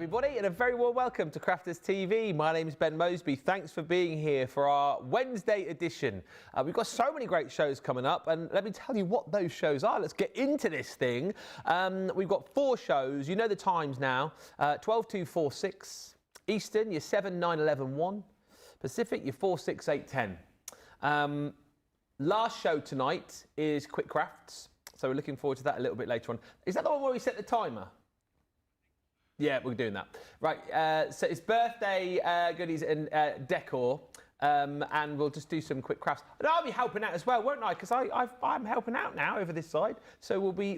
everybody, and a very warm welcome to Crafters TV. My name's Ben Mosby. Thanks for being here for our Wednesday edition. We've got so many great shows coming up, and let me tell you what those shows are. Let's get into this thing. We've got 4 shows. You know the times now. 12, 2, 4, 6. Eastern, you're 7, 9, 11, 1. Pacific, you're 4, 6, 8, 10. Last show tonight is Quick Crafts, so we're looking forward to that a little bit later on. Is that the one where we set the timer? Yeah, we're doing that. Right, so it's birthday goodies and decor, and we'll just do some quick crafts. And I'll be helping out as well, won't I? Because I'm helping out now over this side. So we'll be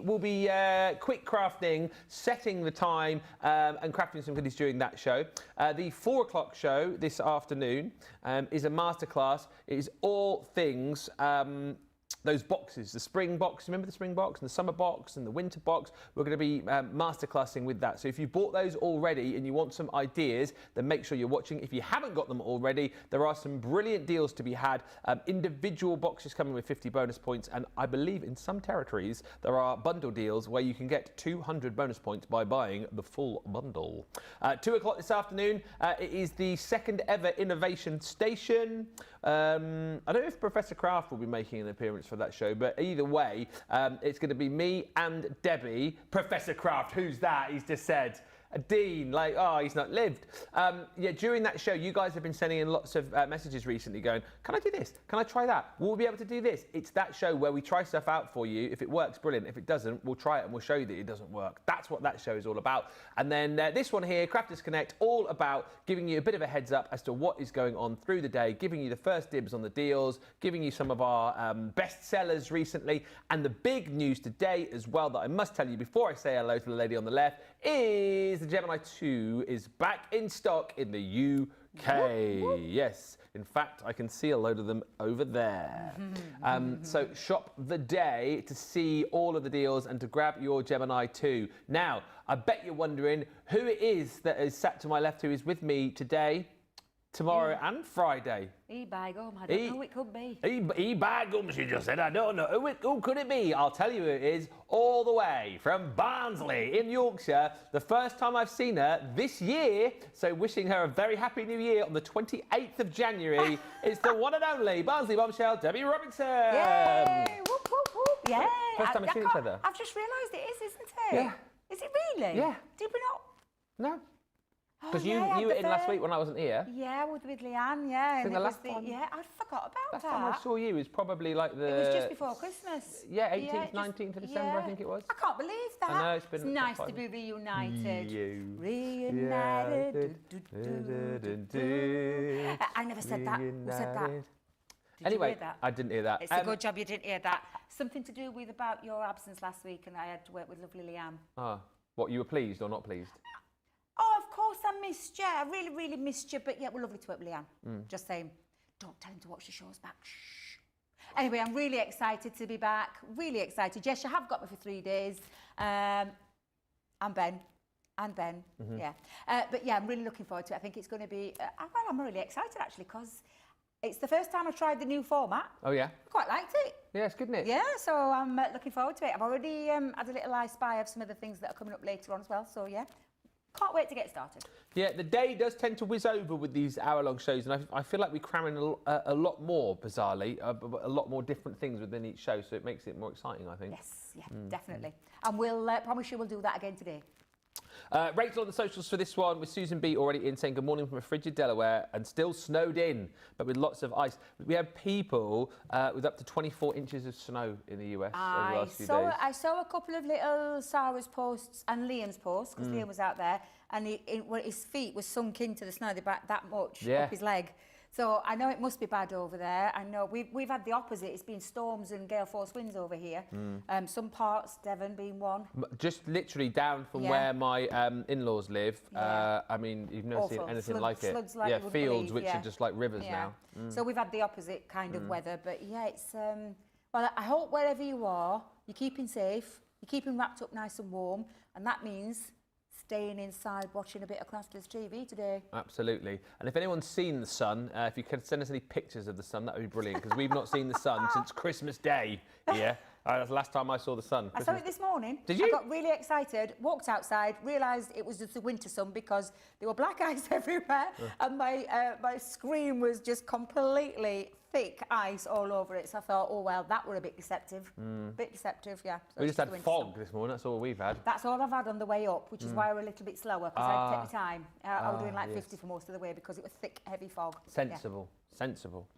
quick crafting, setting the time, and crafting some goodies during that show. The 4 o'clock show this afternoon is a masterclass. It is all things. Those boxes, the spring box, remember the spring box and the summer box and the winter box? We're going to be masterclassing with that. So if you bought those already and you want some ideas, then make sure you're watching. If you haven't got them already, there are some brilliant deals to be had. Individual boxes coming with 50 bonus points, and I believe in some territories there are bundle deals where you can get 200 bonus points by buying the full bundle. 2 o'clock this afternoon, it is the 2nd ever Innovation Station. I don't know if Professor Craft will be making an appearance for that show, but either way, it's going to be me and Debbie. Professor Craft, who's that? He's just said. A dean, like, oh, he's not lived. Yeah, during that show, you guys have been sending in lots of messages recently going, can I do this? Can I try that? Will we be able to do this? It's that show where we try stuff out for you. If it works, brilliant. If it doesn't, we'll try it and we'll show you that it doesn't work. That's what that show is all about. And then this one here, Crafters Connect, all about giving you a bit of a heads up as to what is going on through the day, giving you the first dibs on the deals, giving you some of our best sellers recently. And the big news today as well that I must tell you before I say hello to the lady on the left is the Gemini 2 is back in stock in the UK. Whoop, whoop. Yes, in fact, I can see a load of them over there. So shop the day to see all of the deals and to grab your Gemini 2. Now, I bet you're wondering who it is that is sat to my left who is with me today, tomorrow and Friday. E-Bagum, I don't know who it could be. E-Bagum, she just said, I don't know. Who could it be? I'll tell you who it is, all the way from Barnsley in Yorkshire. The first time I've seen her this year, so wishing her a very happy new year on the 28th of January. It's the one and only Barnsley bombshell, Debby Robinson. Yay! Whoop, whoop, whoop. Yay! First time I've seen each other. I've just realised it is, isn't it? Yeah. Is it really? Yeah. Did we not? No. Because you were in last week when I wasn't here. Yeah, with Leanne, yeah. I think the last time. Yeah, I forgot about last that. time I saw you was probably like the... It was just before Christmas. Yeah, 18th, 19th of December, I think it was. I can't believe that. I know, it's been... nice to be reunited. Reunited. I never said that. Who said that? Did Anyway, you hear that? I didn't hear that. It's a good job you didn't hear that. Something to do with about your absence last week, and I had to work with lovely Leanne. Ah, what, you were pleased or not pleased? Oh, of course I missed you. I really, really missed you. But yeah, we're lovely to work with Leanne. Just saying, don't tell him to watch the shows back. Shh. Anyway, I'm really excited to be back. Really excited. Yes, you have got me for 3 days. And Ben. Yeah. But yeah, I'm really looking forward to it. I think it's going to be... well, I'm really excited, actually, because it's the first time I've tried the new format. Oh, yeah? I quite liked it. Yeah, it's good, isn't it? Yeah, so I'm looking forward to it. I've already had a little eye spy of some of the things that are coming up later on as well. So, yeah. Can't wait to get started. Yeah, the day does tend to whiz over with these hour-long shows, and I feel like we cram in a lot more, bizarrely, a lot more different things within each show, so it makes it more exciting, I think. Yes, yeah, definitely. And we'll promise you we'll do that again today. Rachel on the socials for this one with Susan B already in saying good morning from a frigid Delaware and still snowed in, but with lots of ice. We have people with up to 24 inches of snow in the US over the last few days. I saw a couple of little Sarah's posts and Liam's posts, because Liam was out there, and his feet were sunk into the snow that much up his leg. So I know it must be bad over there. I know we've had the opposite. It's been storms and gale force winds over here. Some parts, Devon being one. Just literally down from where my in-laws live. I mean, you've never seen anything like it. Floods like you fields believe, which are just like rivers now. So we've had the opposite kind of weather. But yeah, it's... well, I hope wherever you are, you're keeping safe, you're keeping wrapped up nice and warm, and that means staying inside watching a bit of Crafters TV today. Absolutely. And if anyone's seen the sun, if you could send us any pictures of the sun, that would be brilliant, because we've not seen the sun since Christmas Day here. That's the last time I saw the sun. I saw it this morning. Did you? I got really excited, walked outside, realised it was just the winter sun because there were black ice everywhere and my screen was just completely thick ice all over it. So I thought, oh, well, that were a bit deceptive. Bit deceptive, yeah. So We just had fog this morning, that's all we've had. That's all I've had on the way up, which is why we're a little bit slower, because I had to take my time. I was doing like 50 for most of the way because it was thick, heavy fog. Sensible. Sensible.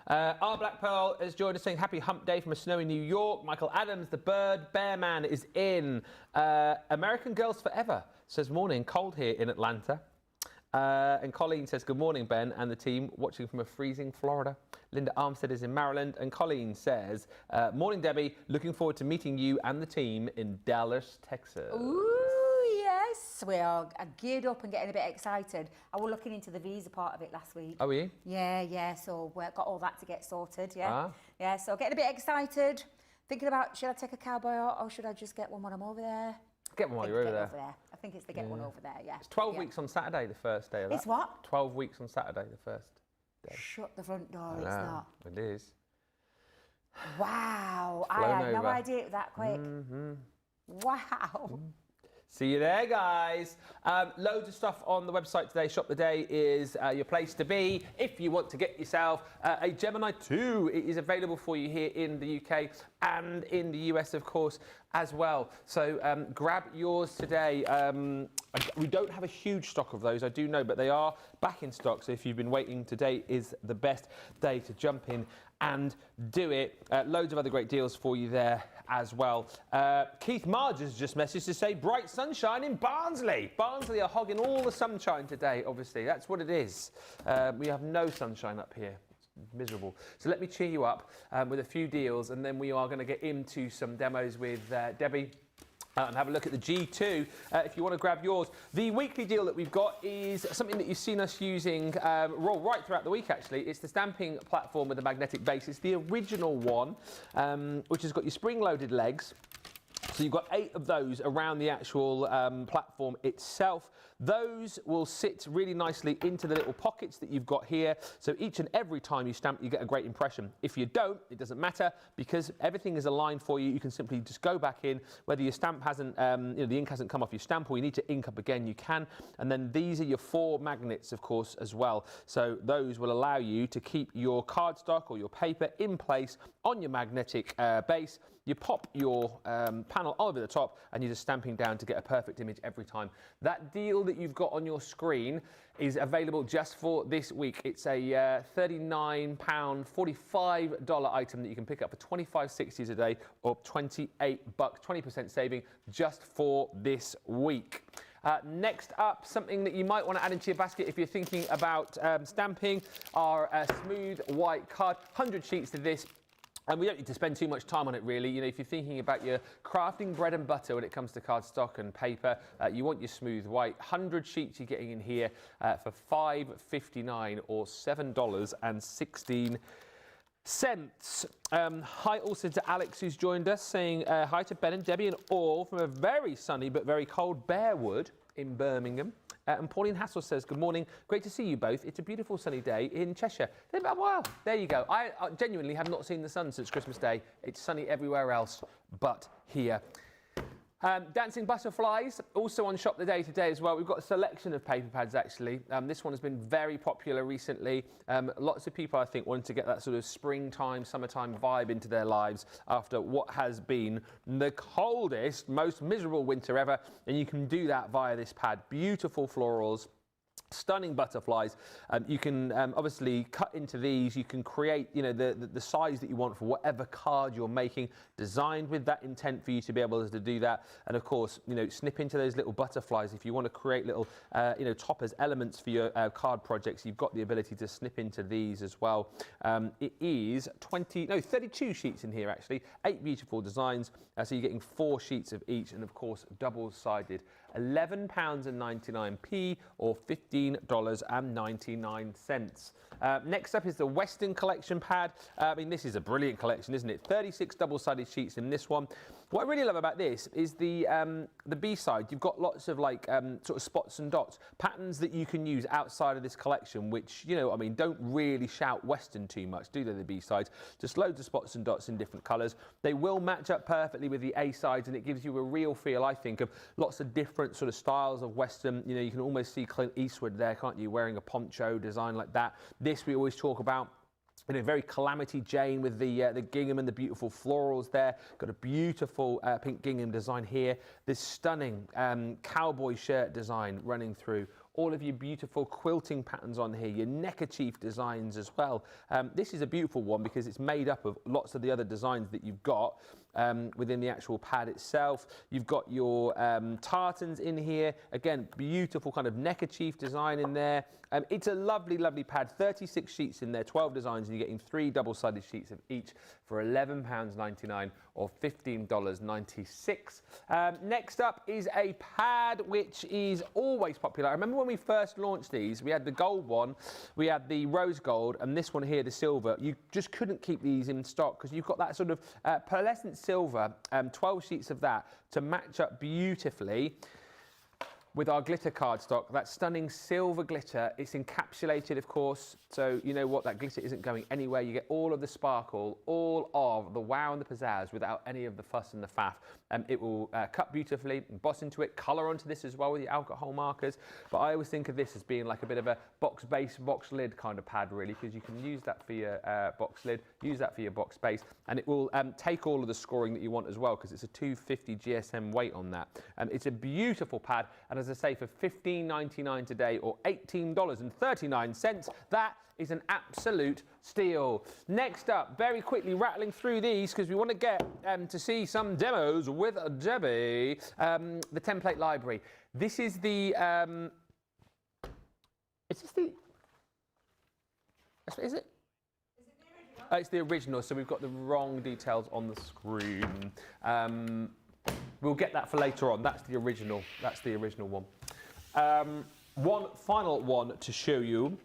Our Black Pearl has joined us saying happy hump day from a snowy New York. Michael Adams, the bird bear man, is in. American Girls Forever says morning, cold here in Atlanta. And Colleen says good morning, Ben and the team, watching from a freezing Florida. Linda Armstead is in Maryland, and Colleen says morning, Debbie, looking forward to meeting you and the team in Dallas, Texas. Ooh, yes, we are geared up and getting a bit excited. I was looking into the visa part of it last week. Oh, were you? Yeah, so we've got all that to get sorted, Yeah, so getting a bit excited, thinking about should I take a cowboy out or should I just get one when I'm over there? Get one while you're over there. I think it's the get one over there, yeah. It's 12 weeks on Saturday, the first day of that. It's what? 12 weeks on Saturday, the first day. Shut the front door, it's not. It is. Wow, I had no idea it was that quick. Wow. See you there, guys. Loads of stuff on the website today. Shop the Day is your place to be. If you want to get yourself a Gemini 2, it is available for you here in the UK and in the US, of course, as well. So grab yours today. We don't have a huge stock of those, I do know, but they are back in stock. So if you've been waiting, today is the best day to jump in and do it. Loads of other great deals for you there as well. Keith Marge has just messaged to say bright sunshine in Barnsley. Barnsley are hogging all the sunshine today, obviously. That's what it is. We have no sunshine up here. It's miserable. So let me cheer you up with a few deals, and then we are going to get into some demos with Debbie. And have a look at the G2 if you want to grab yours. The weekly deal that we've got is something that you've seen us using right throughout the week, actually. It's the stamping platform with the magnetic base. It's the original one, which has got your spring-loaded legs. So you've got 8 of those around the actual platform itself. Those will sit really nicely into the little pockets that you've got here. So each and every time you stamp, you get a great impression. If you don't, it doesn't matter because everything is aligned for you. You can simply just go back in. Whether your stamp hasn't, the ink hasn't come off your stamp or you need to ink up again, you can. And then these are your 4 magnets, of course, as well. So those will allow you to keep your cardstock or your paper in place on your magnetic base. You pop your panel over the top and you're just stamping down to get a perfect image every time. That deal that you've got on your screen is available just for this week. It's a £39, $45 item that you can pick up for $25.60 a day or $28, 20% saving just for this week. Next up, something that you might want to add into your basket if you're thinking about stamping are smooth white card, 100 sheets to this. And we don't need to spend too much time on it, really. You know, if you're thinking about your crafting bread and butter when it comes to cardstock and paper, you want your smooth white. 100 sheets you're getting in here for $5.59 or $7.16. Hi also to Alex, who's joined us, saying hi to Ben and Debbie and all from a very sunny but very cold Bearwood in Birmingham. And Pauline Hassel says, good morning. Great to see you both. It's a beautiful sunny day in Cheshire. Wow, there you go. I genuinely have not seen the sun since Christmas Day. It's sunny everywhere else but here. Dancing Butterflies, also on Shop the Day today as well. We've got a selection of paper pads, actually. This one has been very popular recently. Lots of people, I think, wanted to get that sort of springtime, summertime vibe into their lives after what has been the coldest, most miserable winter ever. And you can do that via this pad. Beautiful florals. Stunning butterflies. You can obviously cut into these. You can create, you know, the size that you want for whatever card you're making, designed with that intent for you to be able to do that. And of course, you know, snip into those little butterflies. If you want to create little, you know, toppers elements for your card projects, you've got the ability to snip into these as well. It is 32 sheets in here actually. 8 beautiful designs. So you're getting 4 sheets of each, and of course, double-sided £11.99 or $15.99. Next up is the Western Collection pad. I mean, this is a brilliant collection, isn't it? 36 double-sided sheets in this one. What I really love about this is the B-side. You've got lots of like sort of spots and dots, patterns that you can use outside of this collection, which, you know, I mean, don't really shout Western too much, do they, the B-sides? Just loads of spots and dots in different colours. They will match up perfectly with the A-sides, and it gives you a real feel, I think, of lots of different sort of styles of Western. You know, you can almost see Clint Eastwood there, can't you, wearing a poncho design like that. This we always talk about. You know, very Calamity Jane with the gingham and the beautiful florals there. Got a beautiful pink gingham design here. This stunning cowboy shirt design running through. All of your beautiful quilting patterns on here, your neckerchief designs as well. This is a beautiful one because it's made up of lots of the other designs that you've got within the actual pad itself. You've got your tartans in here. Again, beautiful kind of neckerchief design in there. It's a lovely, lovely pad. 36 sheets in there, 12 designs, and you're getting 3 double-sided sheets of each for £11.99 or $15.96. Next up is a pad which is always popular. I remember when we first launched these, we had the gold one, we had the rose gold, and this one here, the silver. You just couldn't keep these in stock because you've got that sort of pearlescent silver, 12 sheets of that to match up beautifully with our glitter cardstock. That stunning silver glitter. It's encapsulated, of course, so you know what, that glitter isn't going anywhere. You get all of the sparkle, all of the wow and the pizzazz without any of the fuss and the faff. It will cut beautifully, emboss into it, colour onto this as well with your alcohol markers. But I always think of this as being like a bit of a box base, box lid kind of pad, really, because you can use that for your box lid, use that for your box base, and it will take all of the scoring that you want as well, because it's a 250 GSM weight on that. It's a beautiful pad, and as I say, for $15.99 today or $18.39, that is an absolute steal. Next up, very quickly rattling through these because we want to get to see some demos with Debbie. The template library. This is the. Is this the? Is it? It's the original, so we've got the wrong details on the screen. We'll get that for later on. That's the original. That's the original one. One final one to show you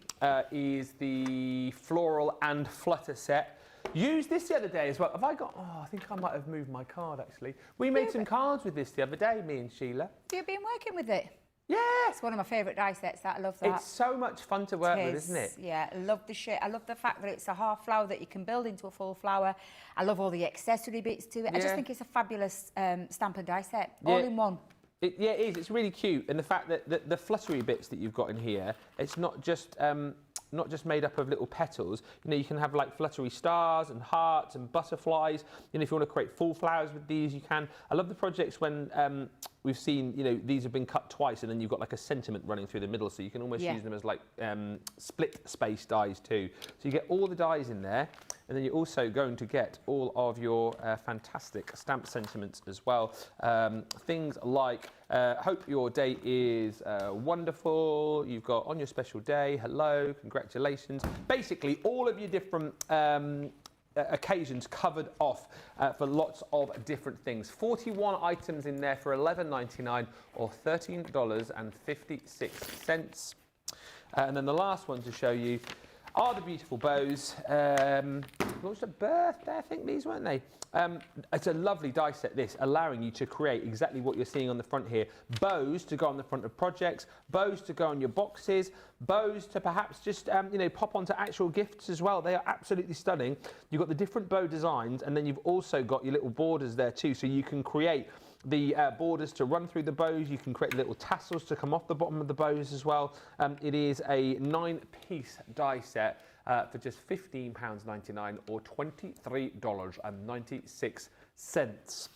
is the floral and flutter set. Used this the other day as well. Have I got? Oh, I think I might have moved my card actually. We made some cards with this the other day, me and Sheila. You've been working with it? Yeah. It's one of my favourite die sets. That I love that. It's so much fun to work with, isn't it? Yeah, I love the shape. I love the fact that it's a half flower that you can build into a full flower. I love all the accessory bits to it. I just think it's a fabulous stamp and die set, all in one. Yeah, it is. It's really cute, and the fact that the fluttery bits that you've got in here, it's not just made up of little petals. You know, you can have like fluttery stars and hearts and butterflies. You know, if you want to create full flowers with these, you can. I love the projects when we've seen, you know, these have been cut twice and then you've got like a sentiment running through the middle, so you can almost use them as like split space dies too. So you get all the dies in there, and then you're also going to get all of your fantastic stamp sentiments as well. Things like hope your day is wonderful. You've got on your special day, hello, congratulations. Basically, all of your different occasions covered off for lots of different things. 41 items in there for $11.99 or $13.56. And then the last one to show you are the beautiful bows. Launched a birthday, I think these, weren't they? It's a lovely die set, this, allowing you to create exactly what you're seeing on the front here. Bows to go on the front of projects, bows to go on your boxes, bows to perhaps just, you know, pop onto actual gifts as well. They are absolutely stunning. You've got the different bow designs, and then you've also got your little borders there too, so you can create the borders to run through the bows. You can create little tassels to come off the bottom of the bows as well. It is a 9-piece die set for just £15.99 or $23.96.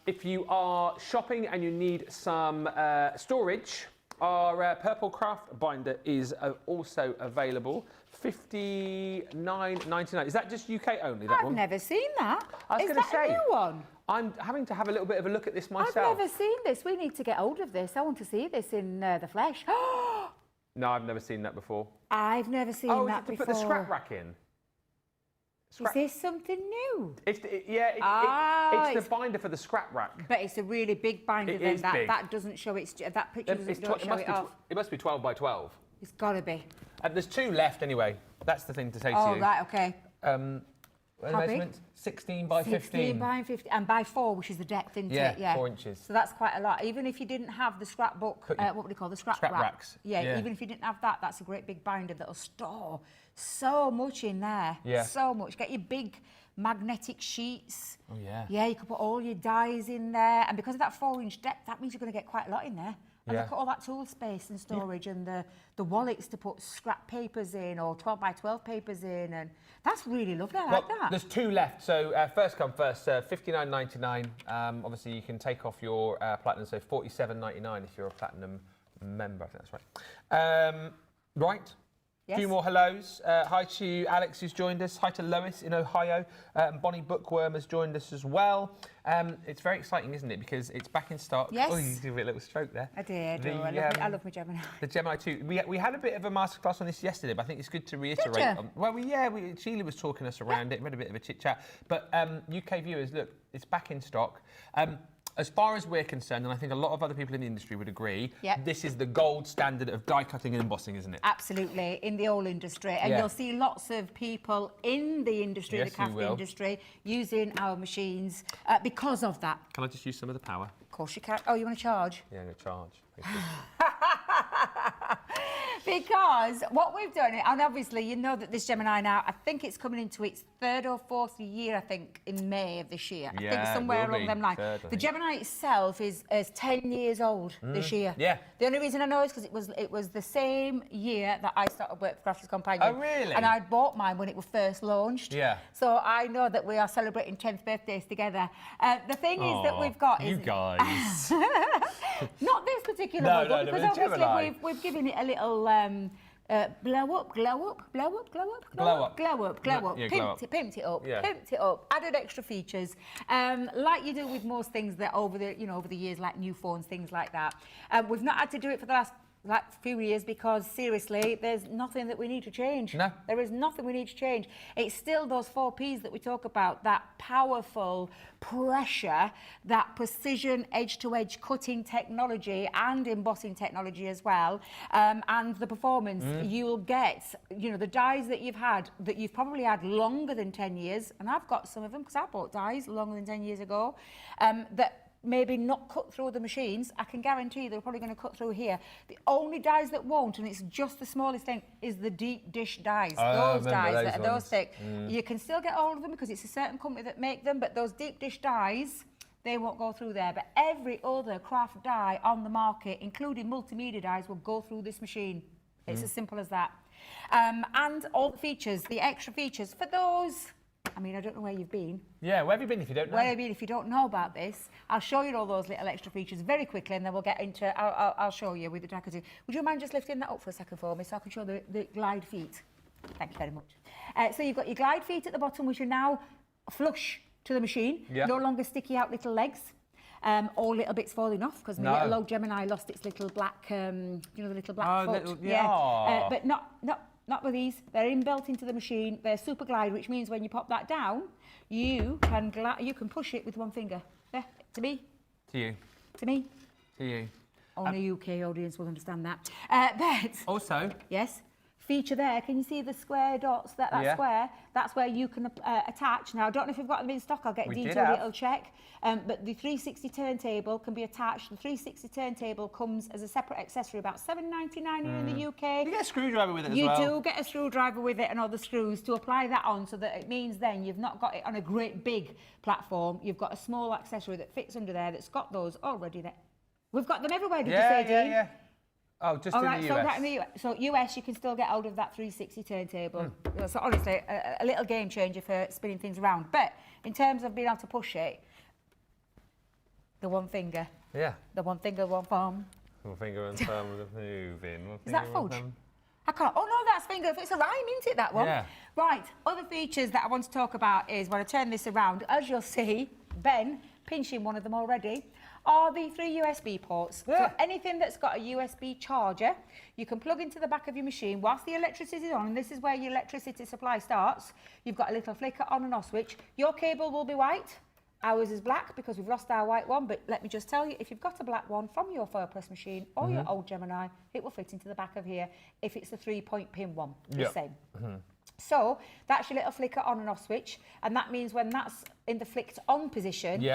If you are shopping and you need some storage, our purple craft binder is also available. $59.99. Is that just UK only, that one? I've never seen that. I was Is going to that say, a new one? I'm having to have a little bit of a look at this myself. I've never seen this. We need to get hold of this. I want to see this in the flesh. No, I've never seen that before. I've never seen that to before. put the scrap rack in? Is this something new? It's the binder for the scrap rack. But it's a really big binder then. Is big. That doesn't show it. That picture doesn't show it off. It must be 12 by 12. It's got to be. There's 2 left anyway. That's the thing to say to you. Oh, right, okay. How big? 16 by 15. 16 by 15, and by 4, which is the depth, isn't it? Yeah, 4 inches. So that's quite a lot. Even if you didn't have the scrapbook, what would you call the scrap racks? Yeah, even if you didn't have that, that's a great big binder that'll store so much in there. Yeah. So much. Get your big magnetic sheets. Oh, yeah. Yeah, you can put all your dies in there. And because of that 4-inch depth, that means you're going to get quite a lot in there. And look at all that tool space and storage and the wallets to put scrap papers in or 12 by 12 papers in. And that's really lovely. I like that. There's 2 left. So first come first, $59.99. Obviously, you can take off your platinum, so $47.99 if you're a platinum member. I think that's right. Right. Yes. A few more hellos. Hi to Alex, who's joined us. Hi to Lois in Ohio. Bonnie Bookworm has joined us as well. It's very exciting, isn't it? Because it's back in stock. Yes. Oh, you gave it a little stroke there. I did. I love my Gemini. The Gemini 2. We had a bit of a masterclass on this yesterday, but I think it's good to reiterate. Sheila was talking us around it. We had a bit of a chit chat. But UK viewers, look, it's back in stock. As far as we're concerned, and I think a lot of other people in the industry would agree, this is the gold standard of die cutting and embossing, isn't it? Absolutely, in the whole industry. And you'll see lots of people in the industry, the craft industry, using our machines because of that. Can I just use some of the power? Of course you can. Oh, you want to charge? Yeah, I'm going to charge. Thank you. Because what we've done, and obviously you know that this Gemini now, I think it's coming into its 3rd or 4th year, I think, in May of this year. I think somewhere along them lines. The Gemini itself is 10 years old this year. Yeah. The only reason I know is because it was the same year that I started work for Crafters Companion. Oh, really? And I'd bought mine when it was first launched. Yeah. So I know that we are celebrating 10th birthdays together. The thing is that we've got you guys. Not this particular one, because obviously we've given it a little blow up, pimped it up, added extra features, like you do with most things that over the years, like new phones, things like that. We've not had to do it for the last few years because seriously, there's nothing that we need to change. No. There is nothing we need to change. It's still those 4 Ps that we talk about, that powerful pressure, that precision edge-to-edge cutting technology and embossing technology as well, and the performance. You'll get, the dies that you've probably had longer than 10 years, and I've got some of them because I bought dies longer than 10 years ago, that maybe not cut through the machines. I can guarantee they're probably going to cut through here. The only dies that won't, and it's just the smallest thing, is the deep dish dies. Those dies that are those thick. You can still get hold of them because it's a certain company that make them, but those deep dish dies, they won't go through there. But every other craft die on the market, including multimedia dies, will go through this machine. It's as simple as that. And all the features, the extra features, for those... I mean, I don't know where you've been. Yeah, where have you been if you don't know? Where have you been if you don't know about this? I'll show you all those little extra features very quickly, and then we'll get into... I'll show you with the decorative. Would you mind just lifting that up for a second for me so I can show the glide feet? Thank you very much. So you've got your glide feet at the bottom, which are now flush to the machine. Yeah. No longer sticky out little legs. Or little bits falling off, because my little old Gemini lost its little black, the little black foot. But not with these. They're inbuilt into the machine. They're super glide, which means when you pop that down, you can push it with one finger. Yeah, to me. To you. To me. To you. Only UK audience will understand that. But also, yes. Feature there, can you see the square dots, that square? That's where you can attach. Now, I don't know if we've got them in stock, I'll get Dean to do a little check. But the 360 turntable can be attached. The 360 turntable comes as a separate accessory, about $7.99 here in the UK. You get a screwdriver with it as well. You do get a screwdriver with it and all the screws to apply that on, so that it means then you've not got it on a great big platform. You've got a small accessory that fits under there that's got those already there. We've got them everywhere, did you say, Dean? Yeah. Oh, just in the US. So right in the US. So US, you can still get hold of that 360 turntable. So honestly, a little game changer for spinning things around. But in terms of being able to push it, the one finger. Yeah. The one finger, one thumb. One finger and thumb moving. Is that fudge? I can't. Oh no, that's finger. It's a rhyme, isn't it, that one? Yeah. Right. Other features that I want to talk about is when I turn this around, as you'll see, Ben pinching one of them already. are the 3 USB ports. Yeah. So anything that's got a USB charger, you can plug into the back of your machine whilst the electricity is on, and this is where your electricity supply starts. You've got a little flicker on and off switch. Your cable will be white. Ours is black because we've lost our white one, but let me just tell you, if you've got a black one from your foil press machine or your old Gemini, it will fit into the back of here if it's the 3-point pin one, the same. So that's your little flicker on and off switch, and that means when that's in the flicked on position,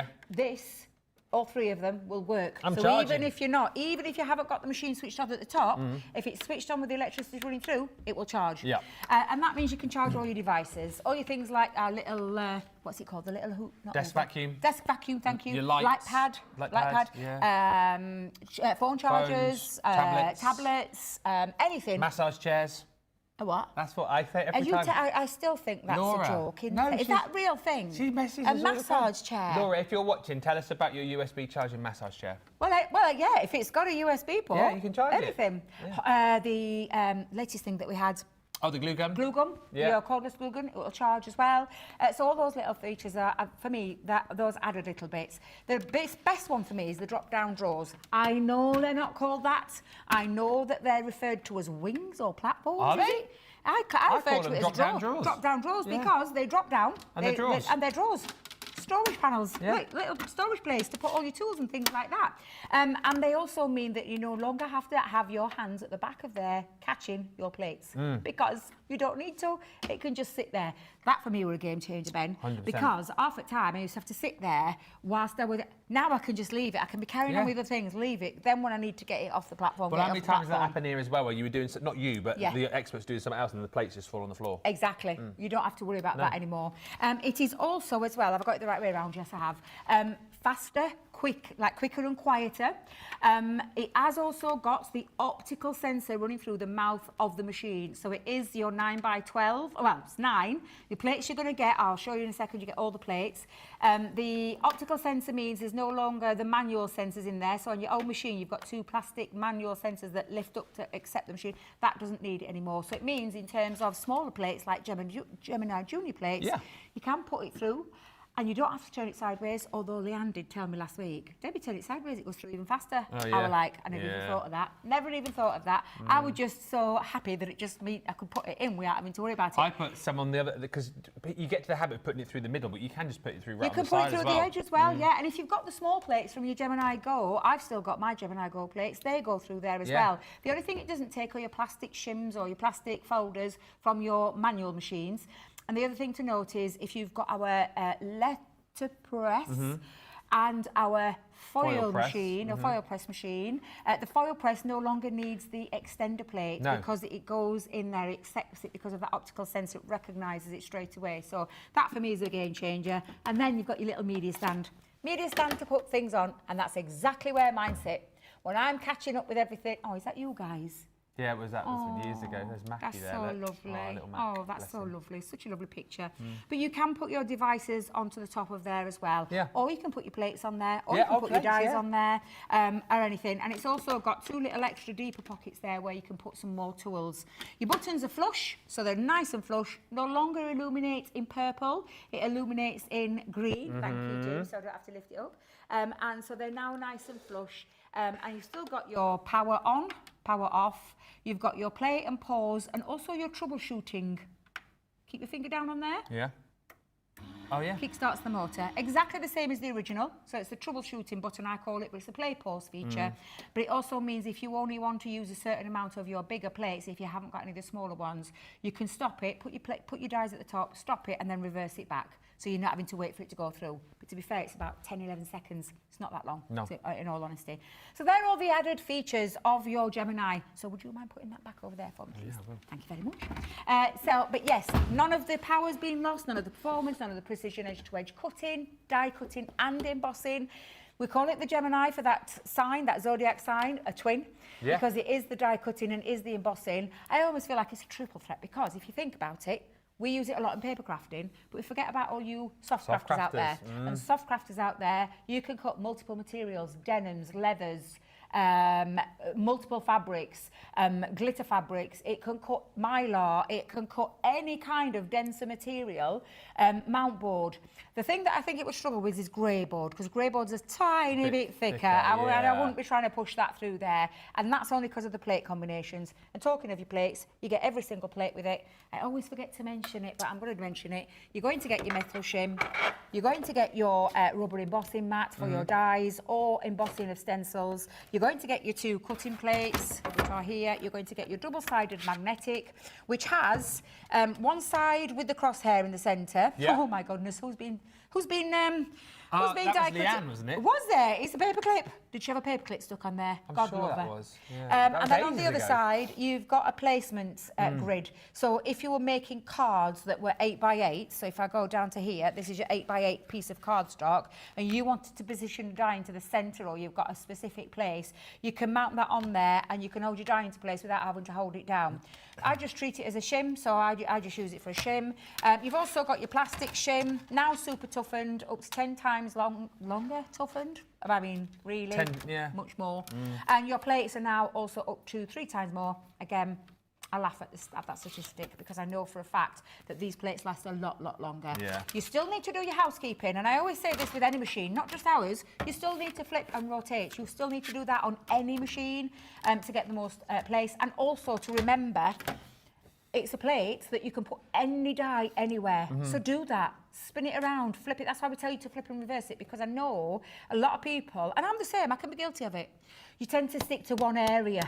all 3 of them will work. Even if you haven't got the machine switched off at the top, if it's switched on with the electricity running through, it will charge. And that means you can charge all your devices, all your things like our little, what's it called? The little hoop? Desk vacuum. Desk vacuum, thank you. Your lights. Light pad. Phone chargers, tablets, anything. Massage chairs. A what? That's what I say every time. I still think that's Laura. a joke. Is that a real thing? She messages a us all the time. massage chair. Laura, if you're watching, tell us about your USB charging massage chair. Well, yeah, if it's got a USB port. Yeah, you can charge anything. The latest thing that we had. Oh, the glue gun? Glue gun, your cordless glue gun, it will charge as well. So all those little features are, for me, those added little bits. The best one for me is the drop-down drawers. I know they're not called that. I know that they're referred to as wings or platforms. Are they? I refer to it as drop-down drawers because they drop down. And they're drawers. And they're drawers. Storage panels, little storage place to put all your tools and things like that. And they also mean that you no longer have to have your hands at the back of there catching your plates because you don't need to. It can just sit there. That for me were a game changer, Ben. 100%. Because half the time I used to have to sit there whilst I was. Now I can just leave it. I can be carrying on with other things, leave it. Then when I need to get it off the platform. But how many times did that happen here as well, where you were doing, not you, but the experts doing something else and the plates just fall on the floor? Exactly. You don't have to worry about that anymore. It is also as well, have I got it the right way around? Yes, I have. Faster, quicker and quieter. It has also got the optical sensor running through the mouth of the machine. So it is your 9x12, well, it's 9. The plates you're going to get, I'll show you in a second, you get all the plates. The optical sensor means there's no longer the manual sensors in there. So on your old machine, you've got 2 plastic manual sensors that lift up to accept the machine. That doesn't need it anymore. So it means in terms of smaller plates like Gemini Junior plates, you can put it through. And you don't have to turn it sideways, although Leanne did tell me last week, Debbie, turn it sideways, it goes through even faster. I was like, I never even thought of that. Never even thought of that. I was just so happy that it just meant I could put it in without having to worry about it. I put some on the other, because you get to the habit of putting it through the middle, but you can just put it through right on the side as well. You can put it through the edge as well, yeah. And if you've got the small plates from your Gemini Go, I've still got my Gemini Go plates, they go through there as well. The only thing it doesn't take are your plastic shims or your plastic folders from your manual machines. And the other thing to note is if you've got our press and our foil machine, or foil press machine. The foil press no longer needs the extender plate because it goes in there, it accepts it because of that optical sensor, it recognises it straight away. So that for me is a game changer. And then you've got your little media stand. Media stand to put things on, and that's exactly where mine sit. When I'm catching up with everything, oh, is that you guys? Yeah, it was that years ago. There's Mackie there. That's so lovely. Oh, that's so lovely. Such a lovely picture. But you can put your devices onto the top of there as well. Yeah. Or you can put your plates on there. Or you can put your dies on there or anything. And it's also got 2 little extra deeper pockets there where you can put some more tools. Your buttons are flush, so they're nice and flush. No longer illuminate in purple. It illuminates in green. Thank you, Jim, so I don't have to lift it up. And so they're now nice and flush. And you've still got your power on, power off. You've got your play and pause, and also your troubleshooting. Keep your finger down on there. Yeah. Oh, yeah. Kickstarts the motor. Exactly the same as the original. So it's the troubleshooting button, I call it, but it's a play pause feature. But it also means if you only want to use a certain amount of your bigger plates, if you haven't got any of the smaller ones, you can stop it, put your dies at the top, stop it, and then reverse it back. So you're not having to wait for it to go through. But to be fair, it's about 10, 11 seconds. It's not that long, in all honesty. So they're all the added features of your Gemini. So would you mind putting that back over there for me, please? Yeah, I will. Thank you very much. But yes, none of the power's been lost, none of the performance, none of the precision edge-to-edge cutting, die cutting and embossing. We call it the Gemini for that sign, that zodiac sign, a twin, because it is the die cutting and is the embossing. I almost feel like it's a triple threat because if you think about it, we use it a lot in paper crafting, but we forget about all you soft crafters out there. And soft crafters out there, you can cut multiple materials, denims, leathers, multiple fabrics, glitter fabrics. It can cut mylar. It can cut any kind of denser material. Mount board. The thing that I think it would struggle with is grey board, because grey board's a tiny bit thicker. I wouldn't be trying to push that through there, and that's only because of the plate combinations. And talking of your plates, you get every single plate with it. I always forget to mention it, but I'm going to mention it. You're going to get your metal shim. You're going to get your rubber embossing mat for your dies or embossing of stencils. You're going to get your 2 cutting plates, which are here. You're going to get your double-sided magnetic, which has one side with the crosshair in the centre. Yeah. Oh my goodness, who's been that was Leanne, wasn't it? Was there? It's a paperclip. Did she have a paperclip stuck on there? I'm God sure love that her. was. Yeah. That And was then on the ages other ago. side, you've got a placement grid. So if you were making cards that were 8x8, so if I go down to here, this is your 8x8 piece of cardstock, and you wanted to position the die into the centre, or you've got a specific place, you can mount that on there, and you can hold your die into place without having to hold it down. I just treat it as a shim, so I just use it for a shim. You've also got your plastic shim, now super toughened, up to 10 times longer toughened. I mean, really, 10, yeah. much more. And your plates are now also up to 3 times more. Again, I laugh at that statistic because I know for a fact that these plates last a lot longer. Yeah. You still need to do your housekeeping, and I always say this with any machine, not just ours. You still need to flip and rotate. You still need to do that on any machine to get the most place, and also to remember it's a plate that you can put any die anywhere. So do that. Spin it around, flip it. That's why we tell you to flip and reverse it, because I know a lot of people, and I'm the same, I can be guilty of it. You tend to stick to one area.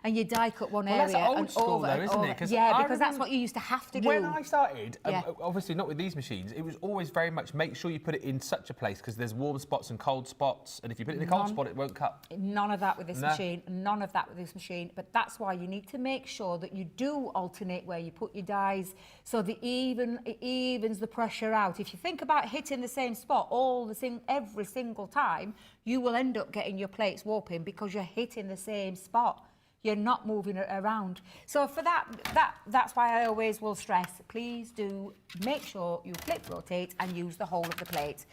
And you die cut one area. That's old and school over though, and isn't over. it? Yeah, because that's what you used to have to do. When I started, Yeah. obviously not with these machines, it was always very much make sure you put it in such a place because there's warm spots and cold spots, and if you put it in a cold spot, it won't cut. None of that with this machine. None of that with this machine. But that's why you need to make sure that you do alternate where you put your dies, so that it evens the pressure out. If you think about hitting the same spot every single time, you will end up getting your plates warping because you're hitting the same spot. You're not moving it around. So for that's why I always will stress, please do make sure you flip, rotate, and use the whole of the plate.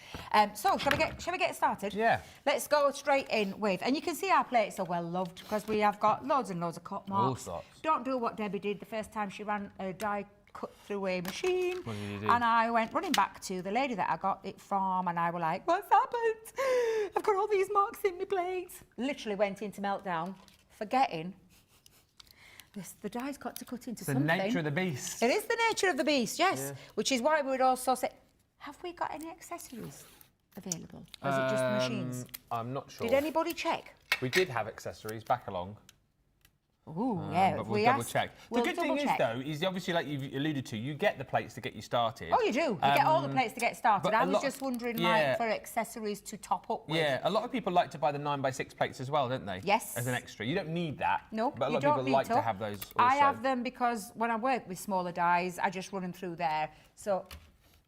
So shall we get started? Yeah. Let's go straight in with, and you can see our plates are well loved because we have got loads and loads of cut marks. All sorts. Don't do what Debbie did the first time she ran a die cut through a machine. What did you do? And I went running back to the lady that I got it from, and I was like, what's happened? I've got all these marks in my plates. Literally went into meltdown, forgetting the die's got to cut into something. The nature of the beast. It is the nature of the beast, yes. Yeah. Which is why we would also say, have we got any accessories available? Or is it just the machines? I'm not sure. Did anybody check? We did have accessories back along. Ooh, yeah. But we'll double check. We'll the good thing double check. is, though, is obviously, like you've alluded to, you get the plates to get you started. Oh, you do. You get all the plates to get started. but I a was lot- just wondering, yeah. like, for accessories to top up with. Yeah, a lot of people like to buy the 9x6 plates as well, don't they? Yes. As an extra. You don't need that. No, but a you lot don't of people need like to have those also. I have them because when I work with smaller dies, I just run them through there. So,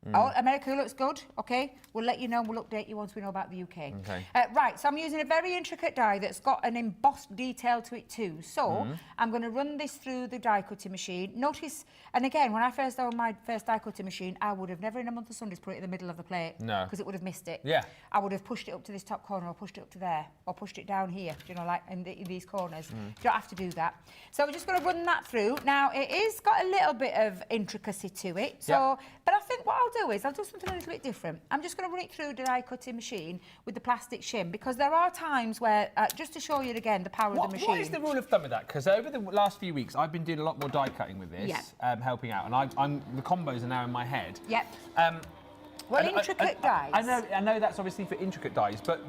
America looks good, okay? We'll let you know, we'll update you once we know about the UK. Okay. Right, so I'm using a very intricate die that's got an embossed detail to it too. So, I'm going to run this through the die cutting machine. Notice, and again, when I first owned my first die cutting machine, I would have never in a month of Sundays put it in the middle of the plate. No. Because it would have missed it. Yeah. I would have pushed it up to this top corner or pushed it up to there or pushed it down here, you know, like in these corners. You don't have to do that. So we're just going to run that through. Now, it is got a little bit of intricacy to it. So, but I think what I'll do is I'll do something a little bit different. I'm just going to run it through the die cutting machine with the plastic shim, because there are times where, just to show you again the power of the machine. What is the rule of thumb with that? Because over the last few weeks, I've been doing a lot more die cutting with this, helping out, and the combos are now in my head. Yep. Well, intricate dies. I know that's obviously for intricate dies, but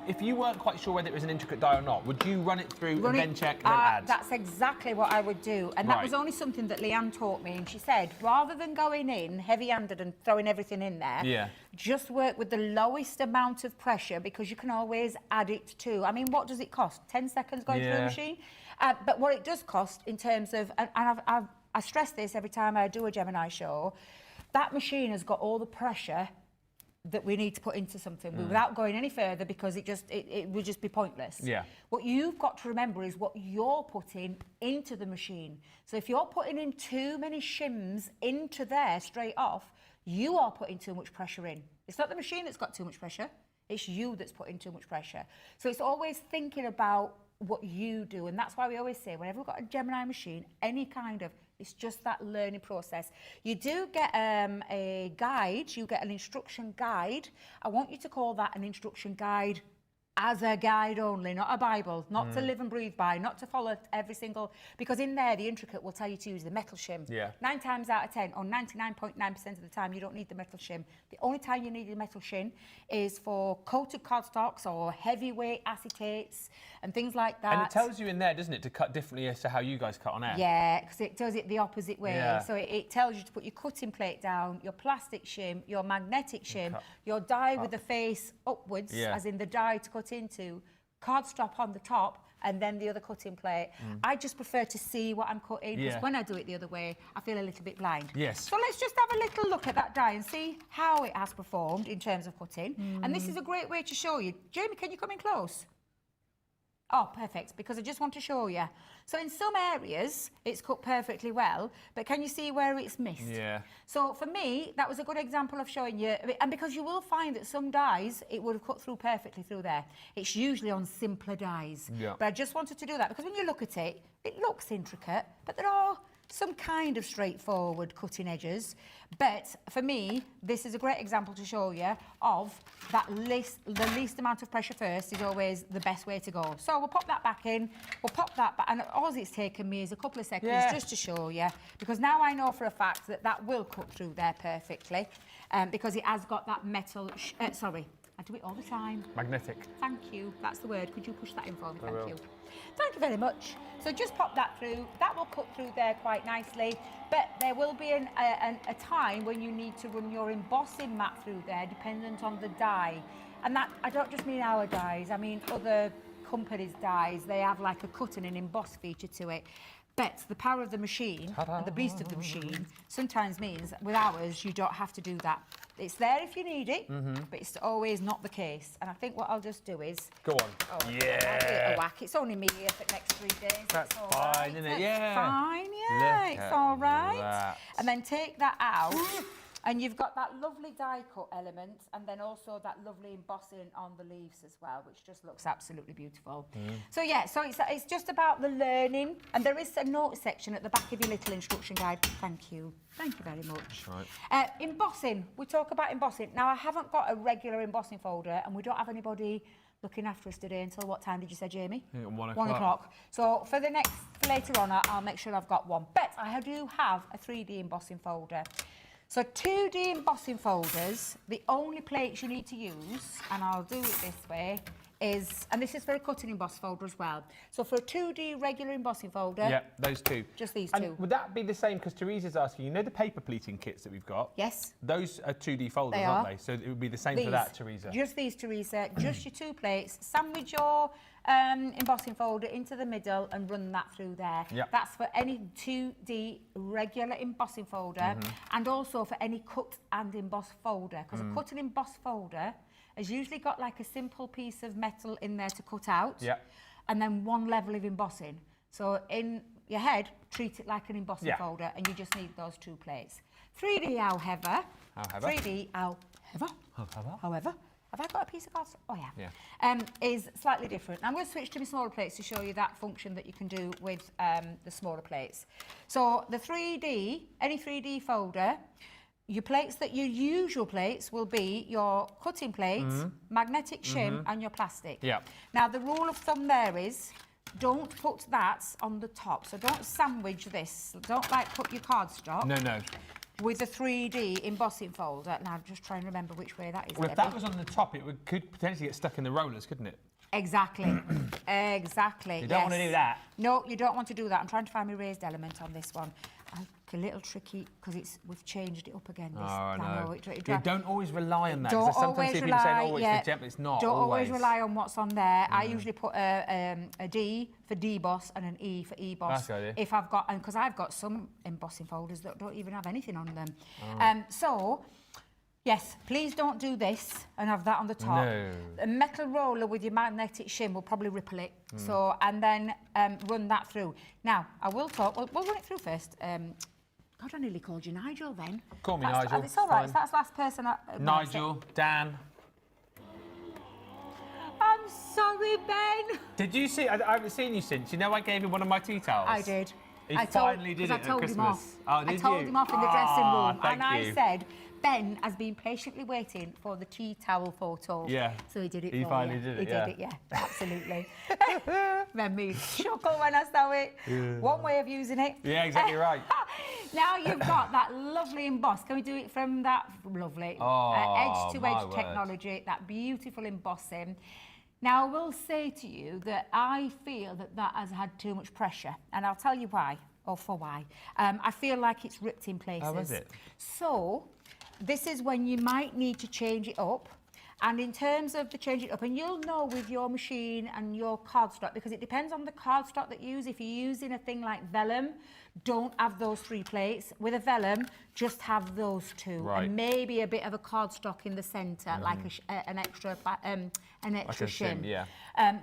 if you weren't quite sure whether it was an intricate die or not, would you run it through and then check and then add? That's exactly what I would do. And that was only something that Leanne taught me. And she said, rather than going in heavy-handed and throwing everything in there, just work with the lowest amount of pressure, because you can always add it to. I mean, what does it cost? 10 seconds going through a machine? But what it does cost in terms of, and I stress this every time I do a Gemini show, that machine has got all the pressure that we need to put into something without going any further, because it would just be pointless. Yeah. What you've got to remember is what you're putting into the machine. So if you're putting in too many shims into there straight off, you are putting too much pressure in. It's not the machine that's got too much pressure. It's you that's putting too much pressure. So it's always thinking about what you do. And that's why we always say, whenever we've got a Gemini machine, any kind of, it's just that learning process. You do get a guide, you get an instruction guide. I want you to call that an instruction guide as a guide only, not a Bible, not to live and breathe by, not to follow every single, because in there, the intricate will tell you to use the metal shim. Yeah. 9 times out of 10, or 99.9% of the time, you don't need the metal shim. The only time you need the metal shim is for coated cardstocks or heavyweight acetates and things like that. And it tells you in there, doesn't it, to cut differently as to how you guys cut on air? Yeah, because it does it the opposite way. Yeah. So it tells you to put your cutting plate down, your plastic shim, your magnetic shim, your die with the face upwards, as in the die to cut into, cardstock on the top, and then the other cutting plate. I just prefer to see what I'm cutting, because when I do it the other way, I feel a little bit blind. Yes. So let's just have a little look at that die and see how it has performed in terms of cutting. And this is a great way to show you. Jamie, can you come in close? Oh, perfect, because I just want to show you. So in some areas, it's cut perfectly well, but can you see where it's missed? Yeah. So for me, that was a good example of showing you, and because you will find that some dies, it would have cut through perfectly through there. It's usually on simpler dies. Yeah. But I just wanted to do that, because when you look at it, it looks intricate, but there are some kind of straightforward cutting edges. But for me, this is a great example to show you of that the least amount of pressure first is always the best way to go. So we'll pop that back in, we'll pop that back, and all it's taken me is a couple of seconds just to show you, because now I know for a fact that that will cut through there perfectly, because it has got that metal, sorry, I do it all the time. Magnetic. Thank you, that's the word. Could you push that in for me? Thank you. Thank you very much. So just pop that through. That will cut through there quite nicely. But there will be a time when you need to run your embossing mat through there, dependent on the die. And that, I don't just mean our dies, I mean other companies' dies. They have like a cut and an emboss feature to it. But the power of the machine, and the beast of the machine, sometimes means with ours, you don't have to do that. It's there if you need it, but it's always not the case. And I think what I'll just do is... Go on. I'll give it a whack. It's only me here for the next 3 days. That's all fine, right. isn't it? It's Yeah. fine, yeah. Look It's at all right. that. And then take that out. And you've got that lovely die cut element, and then also that lovely embossing on the leaves as well, which just looks absolutely beautiful. So yeah, so it's just about the learning, and there is a note section at the back of your little instruction guide. Thank you very much. Right. Embossing, we talk about embossing. Now I haven't got a regular embossing folder, and we don't have anybody looking after us today until what time did you say, Jamie? 1 o'clock. 1 o'clock. So for the next, later on, I'll make sure I've got one. But I do have a 3D embossing folder. So 2D embossing folders, the only plates you need to use, and I'll do it this way, is, and this is for a cutting emboss folder as well. So for a 2D regular embossing folder, Yeah, those two. just these And two. would that be the same? Because Teresa's asking, you know the paper pleating kits that we've got? Yes. Those are 2D folders, They aren't are. they? So it would be the same for that, Teresa. Just these, Teresa. Just your 2 plates. Sandwich your embossing folder into the middle and run that through there. Yep. That's for any 2D regular embossing folder, and also for any cut and emboss folder. Because a cut and emboss folder has usually got like a simple piece of metal in there to cut out, Yep. and then 1 level of embossing. So in your head, treat it like an embossing folder, and you just need those 2 plates. 3D, however, 3D, however, have I got a piece of cardstock? Oh yeah. Is slightly different. I'm going to switch to my smaller plates to show you that function that you can do with the smaller plates. So the 3D, any 3D folder, your plates your usual plates will be your cutting plates, magnetic shim, and your plastic. Yeah. Now the rule of thumb there is, don't put that on the top. So don't sandwich this. Don't like put your cardstock. No. With a 3D embossing folder. Now I'm just trying to remember which way that is. Well, if Debbie. that was on the top, it could potentially get stuck in the rollers, couldn't it? Exactly. Exactly. You don't want to do that. No, you don't want to do that. I'm trying to find my raised element on this one. A little tricky because we've changed it up again. This, Oh, no. It You don't always rely on that. 'cause Don't sometimes always people say, rely, oh, it's the gem. It's not Don't always. always rely on what's on there. I usually put a D for deboss and an E for emboss. That's a good idea. If I've got, and because I've got some embossing folders that don't even have anything on them. So, yes, please don't do this and have that on the top. No. A metal roller with your magnetic shim will probably ripple it. So, and then run that through. Now, I will talk. We'll run it through first. God, I nearly called you Nigel then. Call me Nigel. It's all right. Fine. That's the last person. Nigel, Dan. sorry, Ben. Did you see? I haven't seen you since. You know, I gave him one of my tea towels. I did. He finally did it at Christmas. Him off. Oh, did I told you? him off in the dressing room, Thank and you. I said, Ben has been patiently waiting for the tea towel photo. Yeah. So he did it. He for finally you. did it. He yeah. did it. Yeah, absolutely. Made me chuckle when I saw it. Yeah. One way of using it. Yeah, exactly right. Now you've got that lovely emboss. Can we do it from that lovely edge-to-edge technology, that beautiful embossing? Now, I will say to you that I feel that that has had too much pressure, and I'll tell you why, or for why. I feel like it's ripped in places. Oh, is it? So, this is when you might need to change it up. And in terms of the change it up, and you'll know with your machine and your cardstock, because it depends on the cardstock that you use. If you're using a thing like vellum, don't have those 3 plates. With a vellum, just have those 2, right. and maybe a bit of a cardstock in the centre, like an extra Like a shim. yeah.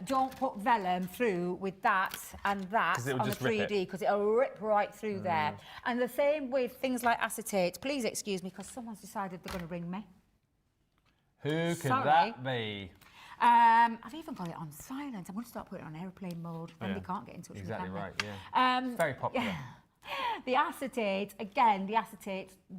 Don't put vellum through with that and that on the 3D, because it'll rip right through there. And the same with things like acetate. Please excuse me, because someone's decided they're going to ring me. Who could that be? I've even got it on silent. I'm going to start putting it on airplane mode. Then they can't get in touch with me. Exactly right, yeah. It's very popular. Yeah. The acetate, again,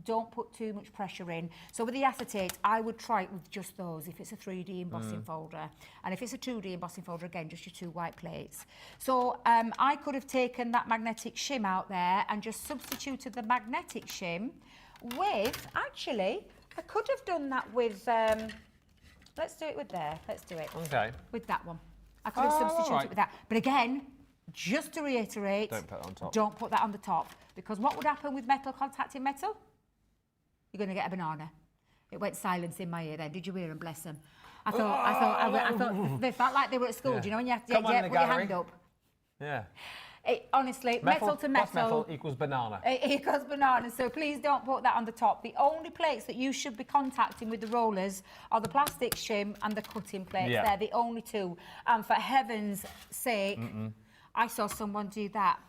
don't put too much pressure in. So with the acetate, I would try it with just those, if it's a 3D embossing folder. And if it's a 2D embossing folder, again, just your 2 white plates. So I could have taken that magnetic shim out there and just substituted the magnetic shim with, actually, I could have done that with, let's do it with there. Let's do it. Okay. With that one. I could have substituted it with that. But again, just to reiterate, Don't put that on top. Don't put that on the top, because what would happen with metal contacting metal? You're going to get a banana. It went silence in my ear then. Did you hear them? Bless them. I thought they felt like they were at school. Yeah. Do you know when you have to Come on in the put your gallery. hand up? Yeah. Honestly, metal to metal. Plus metal equals banana. It equals banana, so please don't put that on the top. The only plates that you should be contacting with the rollers are the plastic shim and the cutting plates. Yeah. They're the only 2. And for heaven's sake, I saw someone do that,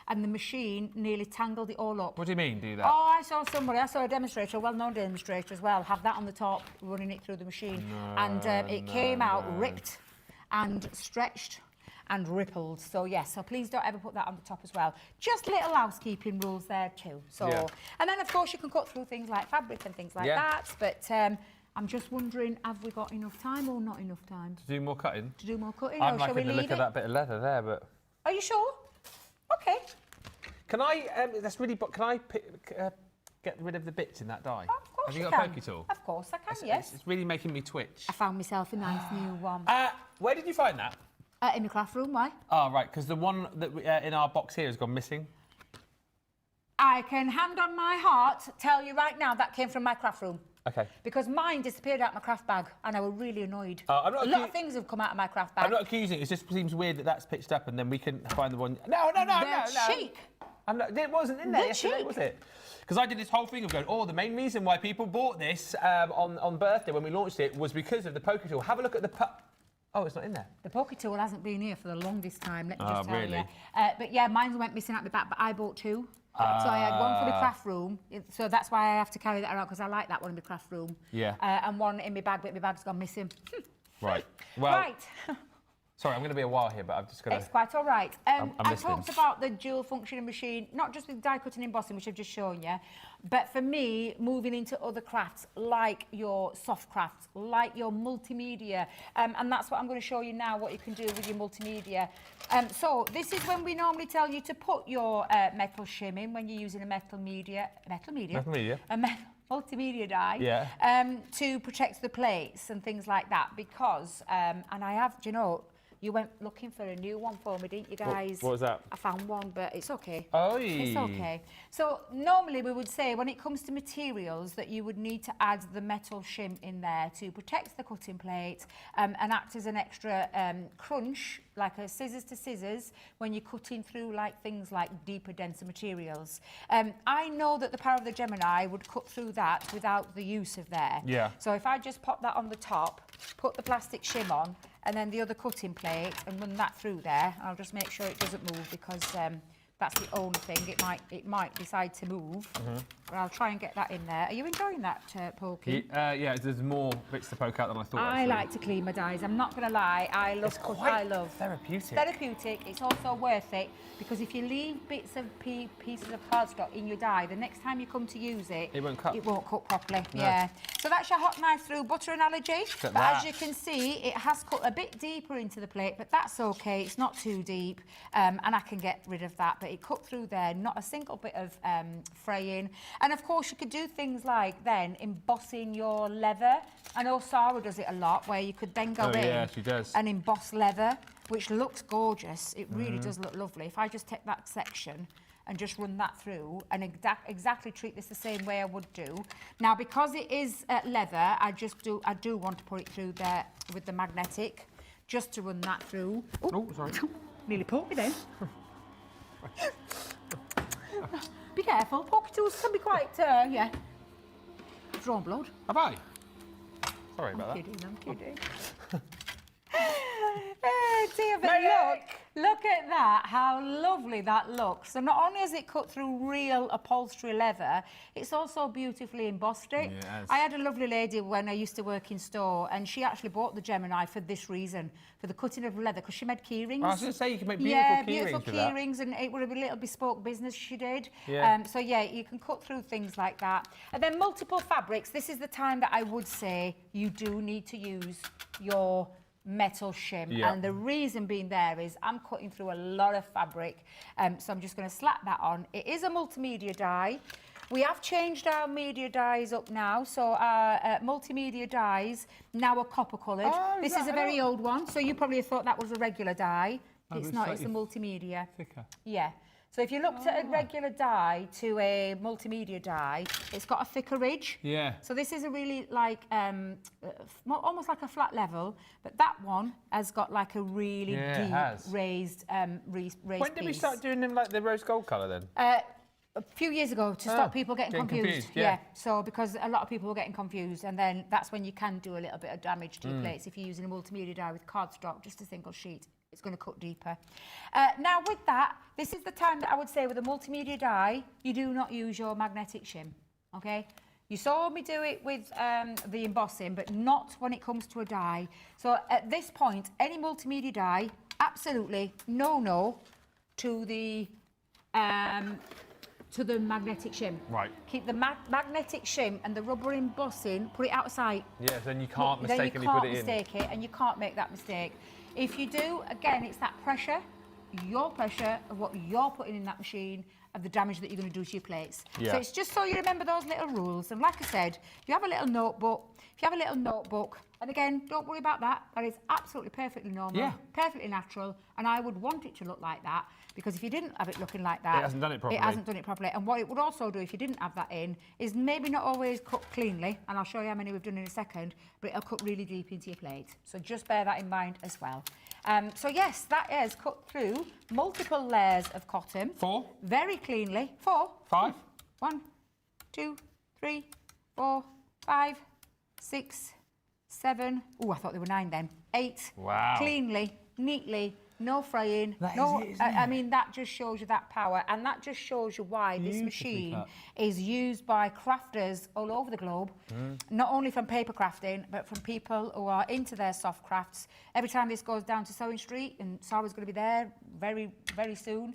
and the machine nearly tangled it all up. What do you mean, do that? Oh, I saw a demonstrator, a well-known demonstrator as well, have that on the top, running it through the machine. It came out ripped and stretched and rippled. So yes, so please don't ever put that on the top as well. Just little housekeeping rules there too. So, and then of course you can cut through things like fabric and things like that. But I'm just wondering, have we got enough time or not enough time? To do more cutting? To do more cutting, I'm or shall we liking the leave look of it? that bit of leather there, but... Are you sure? Okay. Can I, can I get rid of the bits in that die? Oh, of course Have you you got a can. pokey tool? Of course I can, yes. It's really making me twitch. I found myself a nice new one. Where did you find that? In the craft room, why? Oh, right, because the one that in our box here has gone missing. I can hand on my heart tell you right now that came from my craft room. Okay. Because mine disappeared out of my craft bag, and I was really annoyed. I'm not a lot of things have come out of my craft bag. I'm not accusing. It just seems weird that that's pitched up, and then we can find the one. No. They're cheap. It wasn't in there They're yesterday, cheap. was it? Because I did this whole thing of going, the main reason why people bought this on birthday when we launched it was because of the poker tool. Have a look at the Oh, it's not in there. The poker tool hasn't been here for the longest time, let me just tell really? you. But yeah, mine went missing out the back, but I bought 2. So I had one for the craft room, so that's why I have to carry that around, because I like that one in my craft room. Yeah. And one in my bag, but my bag's gone missing. Right. Well, right. Sorry, I'm going to be a while here, but I've just got to... It's quite all right. I'm I listening. talked about the dual functioning machine, not just with die cutting and embossing, which I've just shown you, but for me, moving into other crafts, like your soft crafts, like your multimedia, and that's what I'm going to show you now, what you can do with your multimedia. So this is when we normally tell you to put your metal shim in when you're using a multimedia, multimedia die, to protect the plates and things like that, because, and I have, do you know, you went looking for a new one for me, didn't you guys? What was that? I found one, but it's okay. Oh, it's okay. So normally we would say when it comes to materials that you would need to add the metal shim in there to protect the cutting plate and act as an extra crunch, like a scissors to scissors, when you're cutting through like things like deeper, denser materials. I know that the Power of the Gemini would cut through that without the use of there. Yeah. So if I just pop that on the top, put the plastic shim on, and then the other cutting plate, and run that through there, I'll just make sure it doesn't move, because That's the only thing. It might decide to move, but I'll try and get that in there. Are you enjoying that, poking? Yeah, there's more bits to poke out than I thought. I like to clean my dies. I'm not going to lie. I love therapeutic. Therapeutic. It's also worth it because if you leave bits of pieces of cardstock in your die, the next time you come to use it, it won't cut. It won't cut properly. No. Yeah. So that's your hot knife through butter analogy. But as you can see, it has cut a bit deeper into the plate, but that's okay. It's not too deep, and I can get rid of that. But it cut through there, not a single bit of fraying. And of course, you could do things like then embossing your leather. I know Sarah does it a lot, where you could then go in she does. and emboss leather, which looks gorgeous. It really does look lovely. If I just take that section and just run that through and exactly treat this the same way I would do. Now, because it is leather, I do want to put it through there with the magnetic, just to run that through. Oh, sorry. Nearly poked me then. Be careful, poke tools can be quite, drawn blood. Have I? Sorry about I'm kidding. Dear, but look at that, how lovely that looks. So not only has it cut through real upholstery leather, it's also beautifully embossed it. Yes. I had a lovely lady when I used to work in store, and she actually bought the Gemini for this reason, for the cutting of leather, because she made key rings. I was going to say, you can make beautiful key rings and it would have been a little bespoke business she did. Yeah. So yeah, you can cut through things like that. And then multiple fabrics. This is the time that I would say you do need to use your metal shim, and the reason being there is I'm cutting through a lot of fabric, so I'm just going to slap that on. It is a multimedia die. We have changed our media dies up now, so our multimedia dies now are copper coloured. This is a very old one, so you probably thought that was a regular die. It's not, it's a multimedia. Thicker. Yeah. So if you looked at a regular die to a multimedia die, it's got a thicker ridge. Yeah. So this is a really like, almost like a flat level, but that one has got like a really deep raised raised When did we piece. start doing them like the rose gold colour then? A few years ago to stop people getting confused. Yeah. So because a lot of people were getting confused, and then that's when you can do a little bit of damage to your plates if you're using a multimedia die with cardstock, just a single sheet. It's going to cut deeper. Now with that, this is the time that I would say with a multimedia die, you do not use your magnetic shim, okay? You saw me do it with the embossing, but not when it comes to a die. So at this point, any multimedia die, absolutely no to the magnetic shim. Right. Keep the magnetic shim and the rubber embossing, put it out of sight. Yeah, then you can't mistakenly put it in. You can't mistake it, and you can't make that mistake. If you do, again, it's that pressure, your pressure of what you're putting in that machine, of the damage that you're going to do to your plates. Yeah. So it's just so you remember those little rules. And like I said, if you have a little notebook, and again, don't worry about that. That is absolutely perfectly normal, perfectly natural, and I would want it to look like that, because if you didn't have it looking like that, it hasn't done it properly. It hasn't done it properly. And what it would also do if you didn't have that in is maybe not always cut cleanly, and I'll show you how many we've done in a second, but it'll cut really deep into your plate. So just bear that in mind as well. So yes, that is cut through multiple layers of cotton. 4. Very cleanly. 4. 5. 1, 2, 3, 4, 5, 6, 7. Oh, I thought there were 9 then. 8. Wow. Cleanly, neatly, no fraying. That no, is it, isn't it? I mean, that just shows you that power, and that just shows you why this machine cut. is used by crafters all over the globe, not only from paper crafting, but from people who are into their soft crafts. Every time this goes down to Sewing Street, and Sarah's going to be there very, very soon,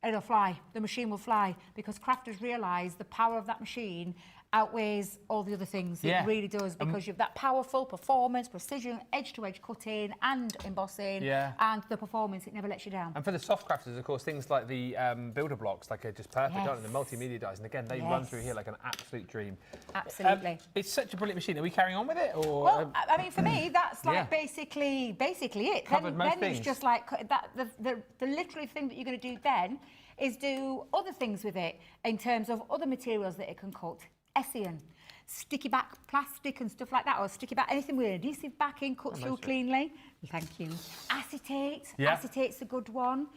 it'll fly. The machine will fly, because crafters realise the power of that machine outweighs all the other things. It really does, because you've that powerful performance, precision, edge-to-edge cutting and embossing, and the performance, it never lets you down. And for the soft crafters, of course, things like the builder blocks, like are just perfect, aren't they? The multimedia dies, and again, they run through here like an absolute dream. Absolutely. It's such a brilliant machine. Are we carrying on with it, or? Well, I mean, for me, that's like basically it. Covered most then things. It's just like that. The literally thing that you're going to do then is do other things with it in terms of other materials that it can cut. Essien, sticky back plastic and stuff like that, or sticky back anything with adhesive backing, cut through cleanly. Thank you. Acetate. Acetate's a good one.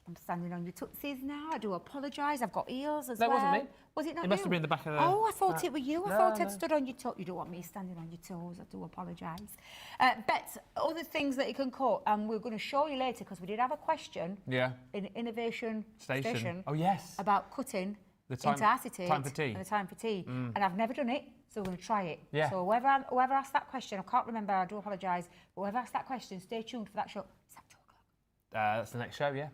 I'm standing on your tootsies now. I do apologise. I've got eels as well. That wasn't me. Was it not It must have been the back of the... Oh, I thought it were you. I thought I'd no. stood on your toe. You don't want me standing on your toes. I do apologise. Bet, other things that you can cut, and we're going to show you later, because we did have a question in Innovation Station. Oh, yes. About cutting The into acetate. time for tea. And the time for tea. And I've never done it, so we're going to try it. Yeah. So whoever asked that question, I can't remember, I do apologise, but whoever asked that question, stay tuned for that show. Is that 2 o'clock? That's the next show, yeah.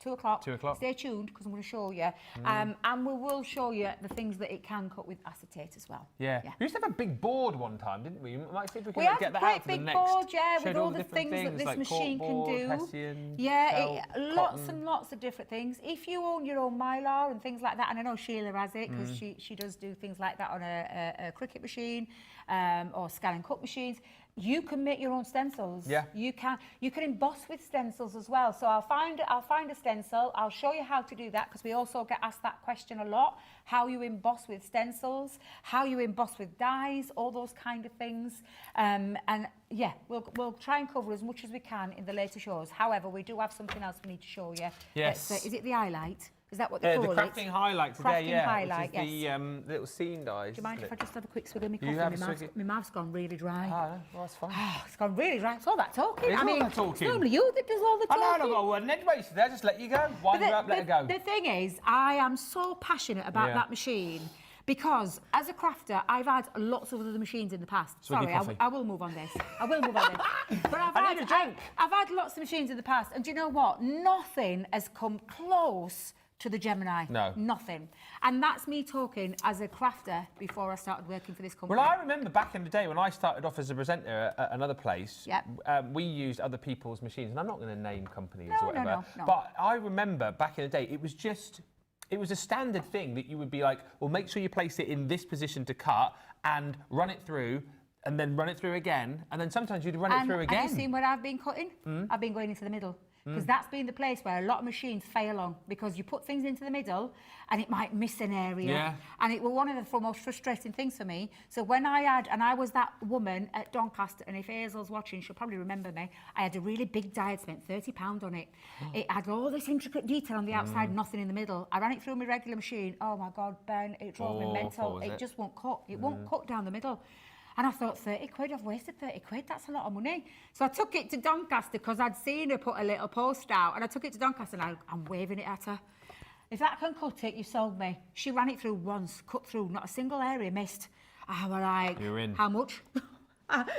2 o'clock. 2 o'clock. Stay tuned, because I'm going to show you. And we will show you the things that it can cut with acetate as well. Yeah. We used to have a big board one time, didn't we? We might see if we can We had get a that great out for the big next. board, yeah, with Showed all the the different things that this like machine corkboard, can do. Hessian, Yeah, felt, lots cotton. and lots of different things. If you own your own mylar and things like that, and I know Sheila has it, because she does do things like that on a cricket machine or scan and cut machines. You can make your own stencils. Yeah. You can emboss with stencils as well. So I'll find a stencil. I'll show you how to do that, because we also get asked that question a lot. How you emboss with stencils, how you emboss with dyes, all those kind of things. And yeah, we'll try and cover as much as we can in the later shows. However, we do have something else we need to show you. Yes. Is it the highlight? Is that what they call it? The crafting highlight today, Crafting highlight, which is the little scene dies. Do you mind if I just have a quick swig of my You coffee? have a swig. My mouth's gone really dry. Oh, no, well, that's fine. It's gone really dry. It's all that talking. It is all that talking. It's normally you that does all the talking. I know, I've got a word in edgeways today. Just let you go. Wind her up, let her go. The thing is, I am so passionate about that machine, because as a crafter, I've had lots of other machines in the past. Swiggy Sorry, coffee. I will move on this. I will move on this. But I need a drink. I've had lots of machines in the past, and do you know what? Nothing has come close to the Gemini. No. Nothing. And that's me talking as a crafter before I started working for this company. Well, I remember back in the day when I started off as a presenter at another place, Yep. we used other people's machines, and I'm not going to name companies No, or whatever, no. but I remember back in the day, it was a standard thing that you would be like, well, make sure you place it in this position to cut and run it through, and then run it through again, and then sometimes you'd run it through again. Have you seen where I've been cutting? I've been going into the middle. Because that's been the place where a lot of machines fail on, because you put things into the middle and it might miss an area. Yeah. And it was one of the most frustrating things for me. So when I was that woman at Doncaster, and if Hazel's watching, she'll probably remember me, I had a really big die, I'd spent £30 on it. It had all this intricate detail on the outside, nothing in the middle. I ran it through my regular machine. Oh my God, Ben, it drove me mental. It just won't cut. It won't cut down the middle. And I thought, 30 quid, I've wasted 30 quid, that's a lot of money. So I took it to Doncaster, because I'd seen her put a little post out, and I took it to Doncaster, and I'm waving it at her. If that can cut it, you sold me. She ran it through once, cut through, not a single area missed. I was like, you're in. How much?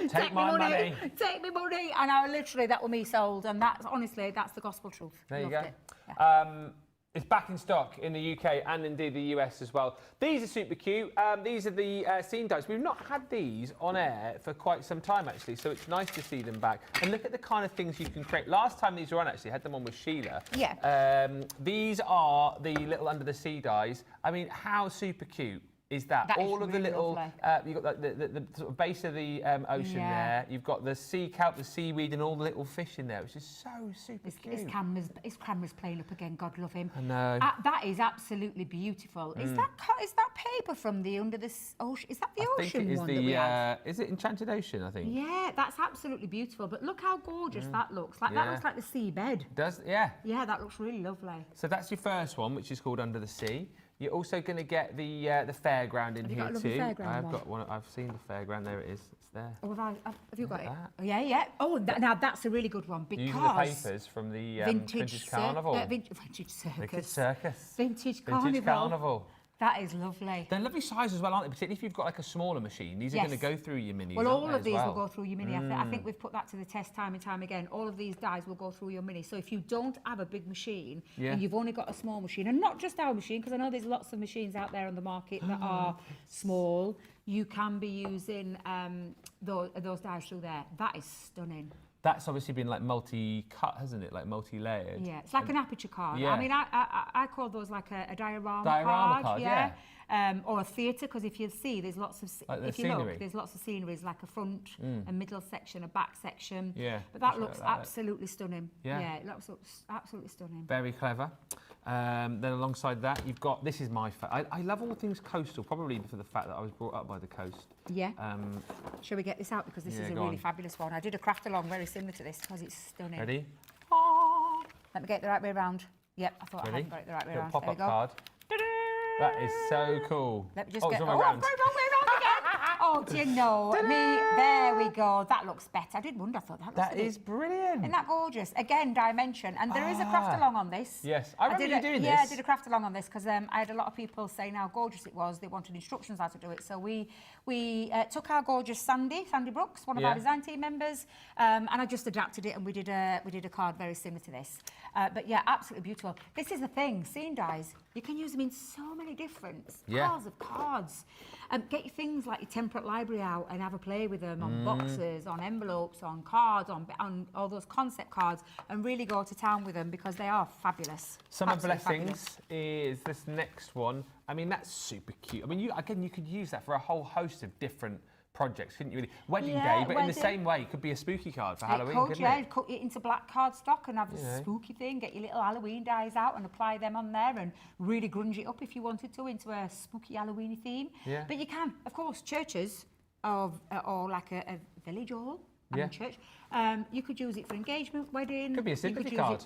Take my money. Take me money. And I literally, that was me sold. And that's, honestly, that's the gospel truth. There you Loved go. it. Yeah. It's back in stock in the UK and indeed the US as well. These are super cute. These are the scene dies. We've not had these on air for quite some time, actually, so it's nice to see them back. And look at the kind of things you can create. Last time these were on, actually, I had them on with Sheila. Yeah. These are the little under the sea dies. I mean, how super cute is that? That all is of the really little, lovely. you've got the sort of base of the ocean there. You've got the sea kelp, the seaweed, and all the little fish in there, which is so super cute. His camera's playing up again. God love him. I know. That is absolutely beautiful. Is that paper from the under the ocean? Is that the ocean one that we had? Is it Enchanted Ocean? I think. Yeah, that's absolutely beautiful. But look how gorgeous that looks. That looks like the seabed. Yeah. Yeah, that looks really lovely. So that's your first one, which is called Under the Sea. You're also going to get the fairground in here too. I've got one. I've seen the fairground. There it is. It's there. Oh, have you got it? That. Oh, yeah. Oh, now that's a really good one, because using the papers from the Vintage Carnival. Vintage Circus. Vintage Circus. Vintage Carnival. That is lovely. They're lovely size as well, aren't they? Particularly if you've got like a smaller machine. These are going to go through your minis. Well, all of these will go through your mini. I think we've put that to the test time and time again. All of these dies will go through your mini. So if you don't have a big machine and you've only got a small machine, and not just our machine, because I know there's lots of machines out there on the market that are small, you can be using those dies through there. That is stunning. That's obviously been like multi-cut, hasn't it? Like multi-layered. Yeah, it's like an aperture card. Yeah. I mean, I call those like a diorama card. Yeah. Or a theatre, because if you see, there's lots of there's lots of sceneries, like a front, a middle section, a back section. Yeah. But that looks absolutely stunning. Yeah. It looks absolutely stunning. Very clever. Then alongside that, you've got, this is my I love all things coastal, probably for the fact that I was brought up by the coast. Yeah. Shall we get this out, because this is a really fabulous one. I did a craft along very similar to this, because it's stunning. Ready? Oh, let me get it the right way around. Yep, I thought I hadn't got it the right way Little around. There we pop-up go. card. That is so cool. Let me just oh, get... it's Oh, all I'm around. going wrong way around again. Oh, do you know me? There we go. That looks better. I did wonder. I thought that looks That is brilliant. Isn't that gorgeous? Again, dimension. And there is a craft along on this. Yes, I remember you doing this. Yeah, I did a craft along on this because I had a lot of people saying how gorgeous it was. They wanted instructions how to do it. So we took our gorgeous Sandy Brooks, one of our design team members, and I just adapted it and we did a card very similar to this. But yeah, absolutely beautiful. This is the thing, scene dies. You can use them in so many different styles of cards. Get your things like your temperate library out and have a play with them on boxes, on envelopes, on cards, on all those concept cards, and really go to town with them because they are fabulous. Summer Blessings is this next one. I mean, that's super cute. I mean, you could use that for a whole host of different projects, couldn't you? Really? Wedding day, but in the same way, it could be a spooky card for Halloween, couldn't it? Cut it into black cardstock and have a spooky thing. Get your little Halloween dies out and apply them on there and really grunge it up if you wanted to into a spooky Halloweeny theme. Yeah. But you can, of course, churches or like a village hall, church. You could use it for engagement, wedding. Could be a sympathy card.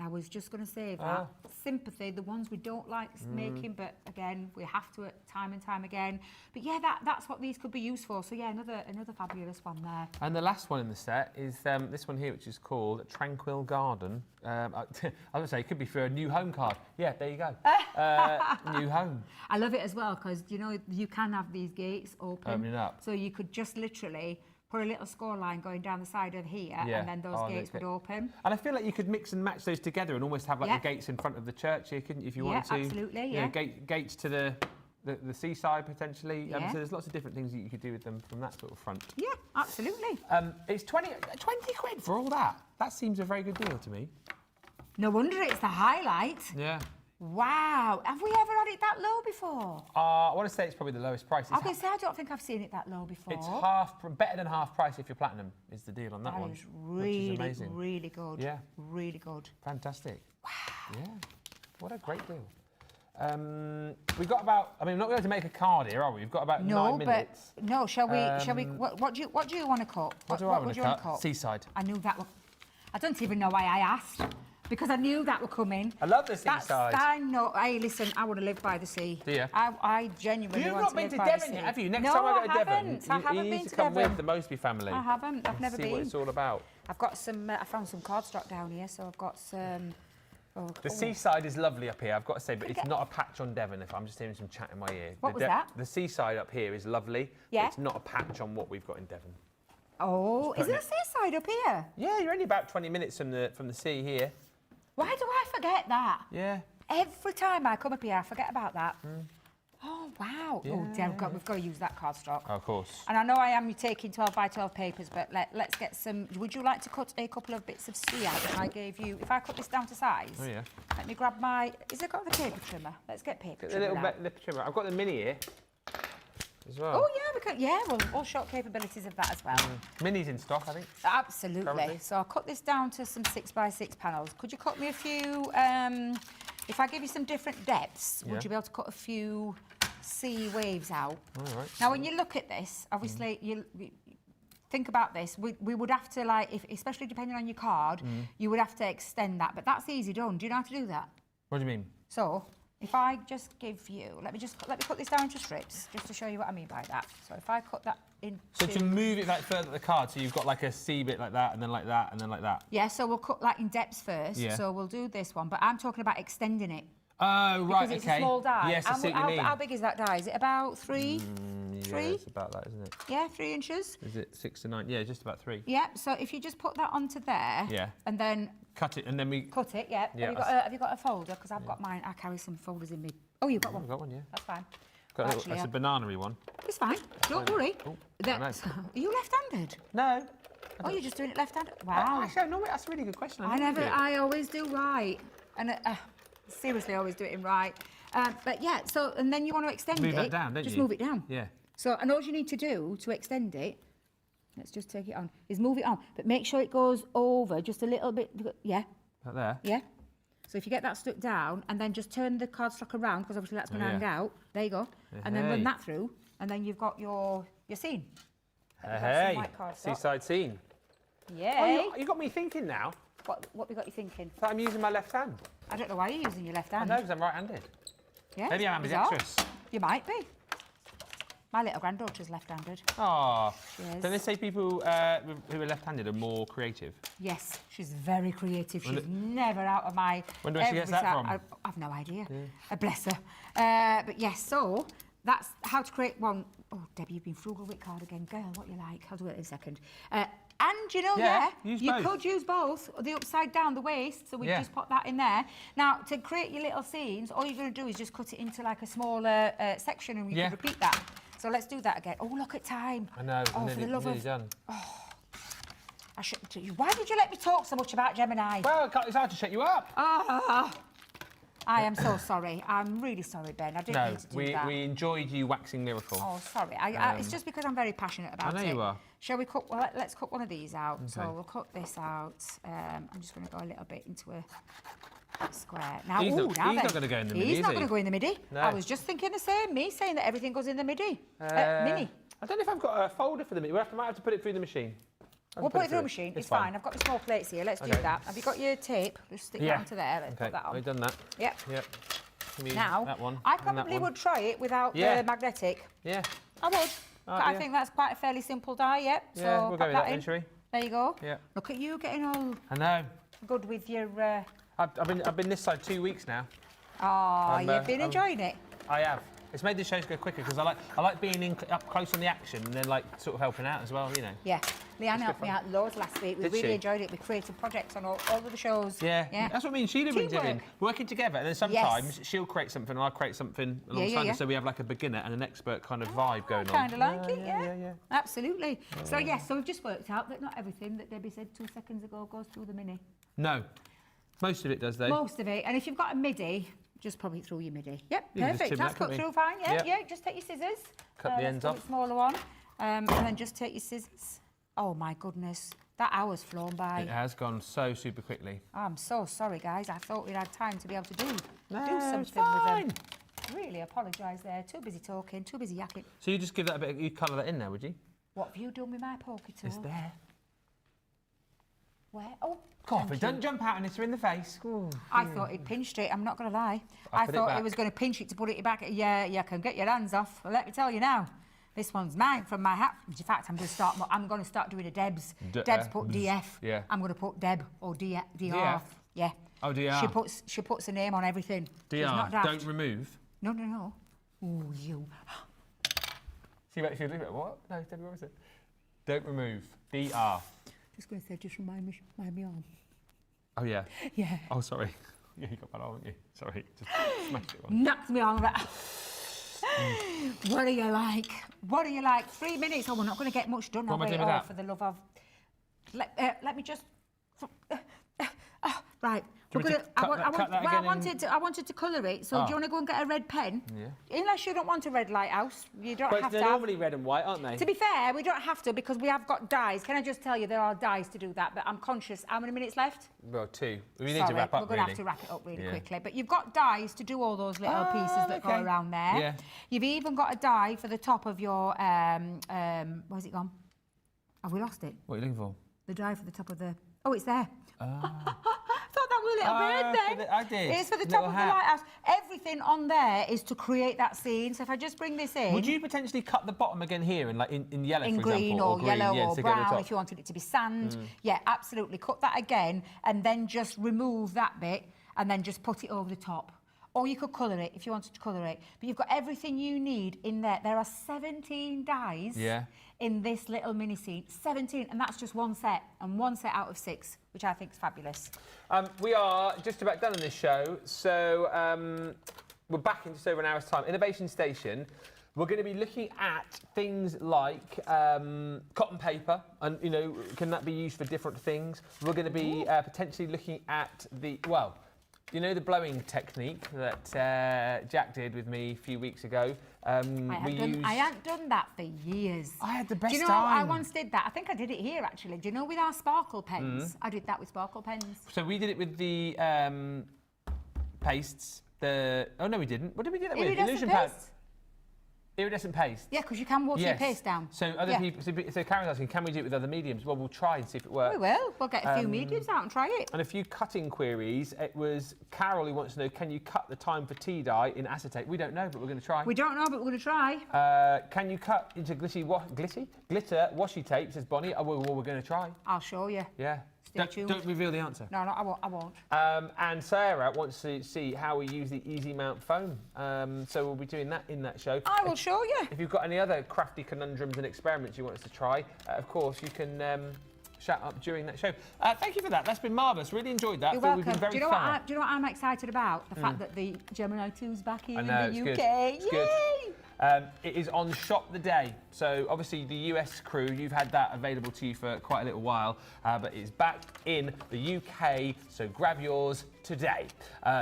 I was just going to say that. Sympathy, the ones we don't like making, but again, we have to time and time again. But yeah, that's what these could be used for. So yeah, another fabulous one there. And the last one in the set is this one here, which is called Tranquil Garden. I was going to say, it could be for a new home card. Yeah, there you go. New home. I love it as well, because, you know, you can have these gates open. Opening up. So you could just literally put a little score line going down the side of here, and then those gates would open. And I feel like you could mix and match those together and almost have like the gates in front of the church here, couldn't you, if you wanted to? Absolutely, you know, gates to the seaside potentially. So there's lots of different things that you could do with them from that sort of front. Yeah, absolutely. It's 20 quid for all that. That seems a very good deal to me. No wonder it's the highlight. Yeah. Wow, have we ever had it that low before? I want to say it's probably the lowest price. I can say I don't think I've seen it that low before. It's better than half price if you're platinum is the deal on that one. That is really, which is amazing. Really good. Yeah. Really good. Fantastic. Wow. Yeah. What a great deal. We've got about, I mean, we're not going to make a card here, are we? We've got about 9 minutes. No, shall we, what do you want to cut? What do I want to cut? Seaside. I knew that would, I don't even know why I asked. Because I knew that would come in. I love the seaside. I know. Hey, listen, I want to live by the sea. Do you? I genuinely want to live by the sea. You've not been to Devon yet, have you? Next time I go to Devon, you need to come with the Mosby family. I haven't. I've never been. See what it's all about. I've got some. I found some cardstock down here, so I've got some. The seaside is lovely up here, I've got to say, but it's not a patch on Devon. If I'm just hearing some chat in my ear. What was that? The seaside up here is lovely. Yeah. But it's not a patch on what we've got in Devon. Oh, is there a seaside up here? Yeah, you're only about 20 minutes from the sea here. Why do I forget that? Yeah. Every time I come up here, I forget about that. Oh, wow. Yeah. Oh, dear, we've got to use that cardstock. Of course. And I know I am taking 12 by 12 papers, but let's get some... Would you like to cut a couple of bits of sea out if I gave you... If I cut this down to size? Oh, yeah. Let me grab my... Is it got the paper trimmer? Let's get paper trimmer. The little lip trimmer. I've got the mini here as well. Oh, yeah, we could... Yeah, well, all short capabilities of that as well. Mini's in stock, I think. Absolutely. Probably. So I'll cut this down to some 6 by 6 panels. Could you cut me a few... if I give you some different depths, would you be able to cut a few sea waves out? All right. Now, when you look at this, obviously, you think about this. We would have to, like, especially depending on your card, you would have to extend that. But that's easy done. Do you know how to do that? What do you mean? So, if I just give you, let me cut this down into strips, just to show you what I mean by that. So if I cut that into... So to move it like further up the card, so you've got like a C bit like that, and then like that, and then like that. Yeah, so we'll cut like in depths first. Yeah. So we'll do this one, but I'm talking about extending it. Oh, right, because it's a small die. Yes, I see what you mean. How big is that die? Is it about 3? Yeah, it's about that, isn't it? Yeah, 3 inches. Is it 6 to 9? Yeah, just about 3. Yeah, so if you just put that onto there. Yeah. And then... Cut it, and then we... Cut it, yeah. Have you got a folder? Because I've got mine. I carry some folders in me. Oh, you've got one? I've got one, yeah. That's fine. That's a banana-y one. It's fine. Don't worry. Oh, are you left-handed? No. Oh, you're just doing it left-handed? Wow. Actually, no, that's a really good question. I always do right. And seriously, I always do it in right. But yeah, so, and then you want to extend it. Move that down, don't you? Just move it down. Yeah. So, and all you need to do to extend it, let's just take it on, is move it on. But make sure it goes over just a little bit. Yeah. Like there? Yeah. So if you get that stuck down, and then just turn the cardstock around, because obviously that's going to hang out. There you go. And then run that through, and then you've got your scene. Hey, seaside scene. Yeah. Oh, you got me thinking now. What we got you thinking? That I'm using my left hand. I don't know why you're using your left hand. No, because I'm right-handed. Yeah, Maybe I'm ambidextrous. You might be. My little granddaughter's left-handed. Oh. Yes. Don't they say people who are left-handed are more creative? Yes, she's very creative. She's never out of my... Wonder where she gets that from. I've no idea. Yeah. Bless her. But yes, so that's how to create one. Oh, Debbie, you've been frugal with card again. Girl, what you like? I'll do it in a second. And you know, you could use both, the upside down, the waist, so we just put that in there. Now, to create your little scenes, all you're going to do is just cut it into like a smaller section and you can repeat that. So let's do that again. Oh, look at time. I know, for the love of... done. Oh, I should... Why did you let me talk so much about Gemini? Well, it's hard to shut you up. Oh, I am so sorry. I'm really sorry, Ben. I didn't mean to do that. We enjoyed you waxing lyrical. Oh, sorry. It's just because I'm very passionate about it. I know you are. Shall we cut? Well, let's cut one of these out. Okay. So we'll cut this out. I'm just going to go a little bit into a square. Now, he's not going to go in the midi, He's not going to go in the midi. No. I was just thinking the same. Me saying that everything goes in the midi. Mini. I don't know if I've got a folder for the midi. Might have to put it through the machine. We'll put it through the machine. It's fine. I've got the small plates here. Let's do that. Have you got your tape? Just stick that onto there. Let's put that on. We've done that. Yep. Now, that one, I probably would try it without the magnetic. Yeah. I would. I think that's quite a fairly simple die, yep. Yeah, so we'll go with that then, shall we? There you go. Yeah. Look at you getting all... I know. Good with your... I've been this side 2 weeks now. Oh, you've been enjoying it? I have. It's made the shows go quicker because I like being up close on the action and then like sort of helping out as well, you know. Yeah. Leanne helped me out loads last week. We really enjoyed it. We created projects on all of the shows. Yeah. That's what me and Sheila brings it in. Working together, and then sometimes she'll create something and I'll create something alongside her, so we have like a beginner and an expert kind of vibe going on. Kind of like it, yeah. Absolutely. So yes, so we've just worked out that not everything that Debbie said 2 seconds ago goes through the mini. No. Most of it does though. Most of it. And if you've got a MIDI, just probably through your MIDI. Yep, perfect. That's cut through fine. Yeah. Just take your scissors. Cut the ends off. The smaller one. And then just take your scissors. Oh my goodness, that hour's flown by. It has gone so super quickly. Oh, I'm so sorry, guys. I thought we'd had time to be able to do something with them. Really apologise there. Too busy talking, too busy yakking. So you just give that a bit, you colour that in there, would you? What have you done with my pokey tool? It's there. Where? Oh, Coffee, don't jump out and hit her in the face. Ooh, I thought it pinched it, I'm not going to lie. I thought it was going to pinch it to put it back. Yeah, you can get your hands off. Well, let me tell you now. This one's mine from my hat. In fact, I'm going to start doing a Deb's. Deb's put DF. Yeah. I'm going to put Deb or DR. Yeah. Oh, DR. She puts a name on everything. DR. Don't remove. No. Ooh, you. She looked at what? No, Debby Robinson. Don't remove. DR. Just going to say, just remind me on. Oh yeah. Yeah. Oh sorry. Yeah, you got that on, haven't you? Sorry. Just smashed it on. Knocked me on that. What do you like? What do you like? 3 minutes. Oh, we're not going to get much done. What am I doing with that? For the love of... Let me just... right. I wanted to colour it, so do you want to go and get a red pen? Yeah. Unless you don't want a red lighthouse, you don't have to. They're normally red and white, aren't they? To be fair, we don't have to because we have got dyes. Can I just tell you, there are dyes to do that, but I'm conscious. How many minutes left? Well, 2. We need to wrap up, we're going to have to wrap it up really quickly. But you've got dyes to do all those little pieces that go around there. Yeah. You've even got a dye for the top of your... where's it gone? Have we lost it? What are you looking for? The dye for the top of the... Oh, it's there. I thought that was a little bird then. I did. It's for the top of the lighthouse. Everything on there is to create that scene. So if I just bring this in... Would you potentially cut the bottom again here in yellow, for example? In green or yellow or brown if you wanted it to be sand. Yeah, absolutely. Cut that again and then just remove that bit and then just put it over the top. Or you could colour it if you wanted to colour it. But you've got everything you need in there. There are 17 dyes in this little mini scene. 17, and that's just one set, and one set out of 6, which I think is fabulous. We are just about done in this show, so we're back in just over an hour's time. Innovation Station. We're going to be looking at things like cotton paper, and, you know, can that be used for different things? We're going to be potentially looking at the, well, you know the blowing technique that Jack did with me a few weeks ago? I hadn't done that for years. I had the best time. Do you know, I once did that. I think I did it here, actually. Do you know, with our sparkle pens? I did that with sparkle pens. So we did it with the pastes. Oh, no, we didn't. What did we do that with? Illusion pads. Iridescent paste. Yeah, because you can water your paste down. So other people, so Karen's asking, can we do it with other mediums? Well, we'll try and see if it works. We will. We'll get a few mediums out and try it. And a few cutting queries. It was Carol who wants to know, can you cut the time for tea dye in acetate? We don't know, but we're going to try. We don't know, but we're going to try. Can you cut into glitter washi tape, says Bonnie? Oh, well, we're going to try. I'll show you. Yeah. Stay tuned. Don't reveal the answer. No, I won't. And Sarah wants to see how we use the Easy Mount foam. So we'll be doing that in that show. I will show you. If you've got any other crafty conundrums and experiments you want us to try, of course, you can shout up during that show. Thank you for that. That's been marvellous. Really enjoyed that. You're welcome. We've been very do you know what I'm excited about? The fact that the Gemini 2's back here in the UK. Good. It's Yay! good. It is on Shop the Day. So obviously the US crew, you've had that available to you for quite a little while, but it's back in the UK, so grab yours today.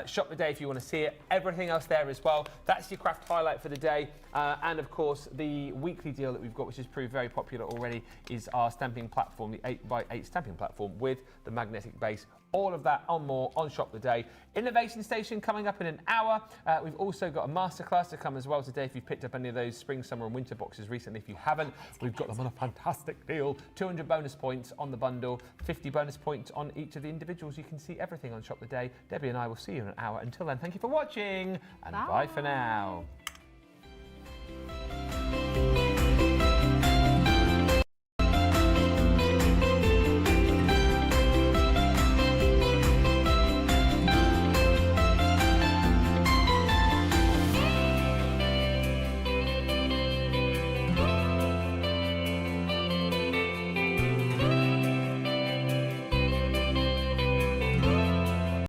Shop the Day if you want to see it. Everything else there as well. That's your craft highlight for the day. And of course, the weekly deal that we've got, which has proved very popular already, is our stamping platform, the 8x8 stamping platform with the magnetic base. All of that and more on Shop the Day. Innovation Station coming up in an hour. We've also got a masterclass to come as well today. If you've picked up any of those spring, summer and winter boxes recently, if you haven't, we've got them on a fantastic deal. 200 bonus points on the bundle, 50 bonus points on each of the individuals. You can see everything on Shop the Day. Debbie and I will see you in an hour. Until then, thank you for watching and bye for now.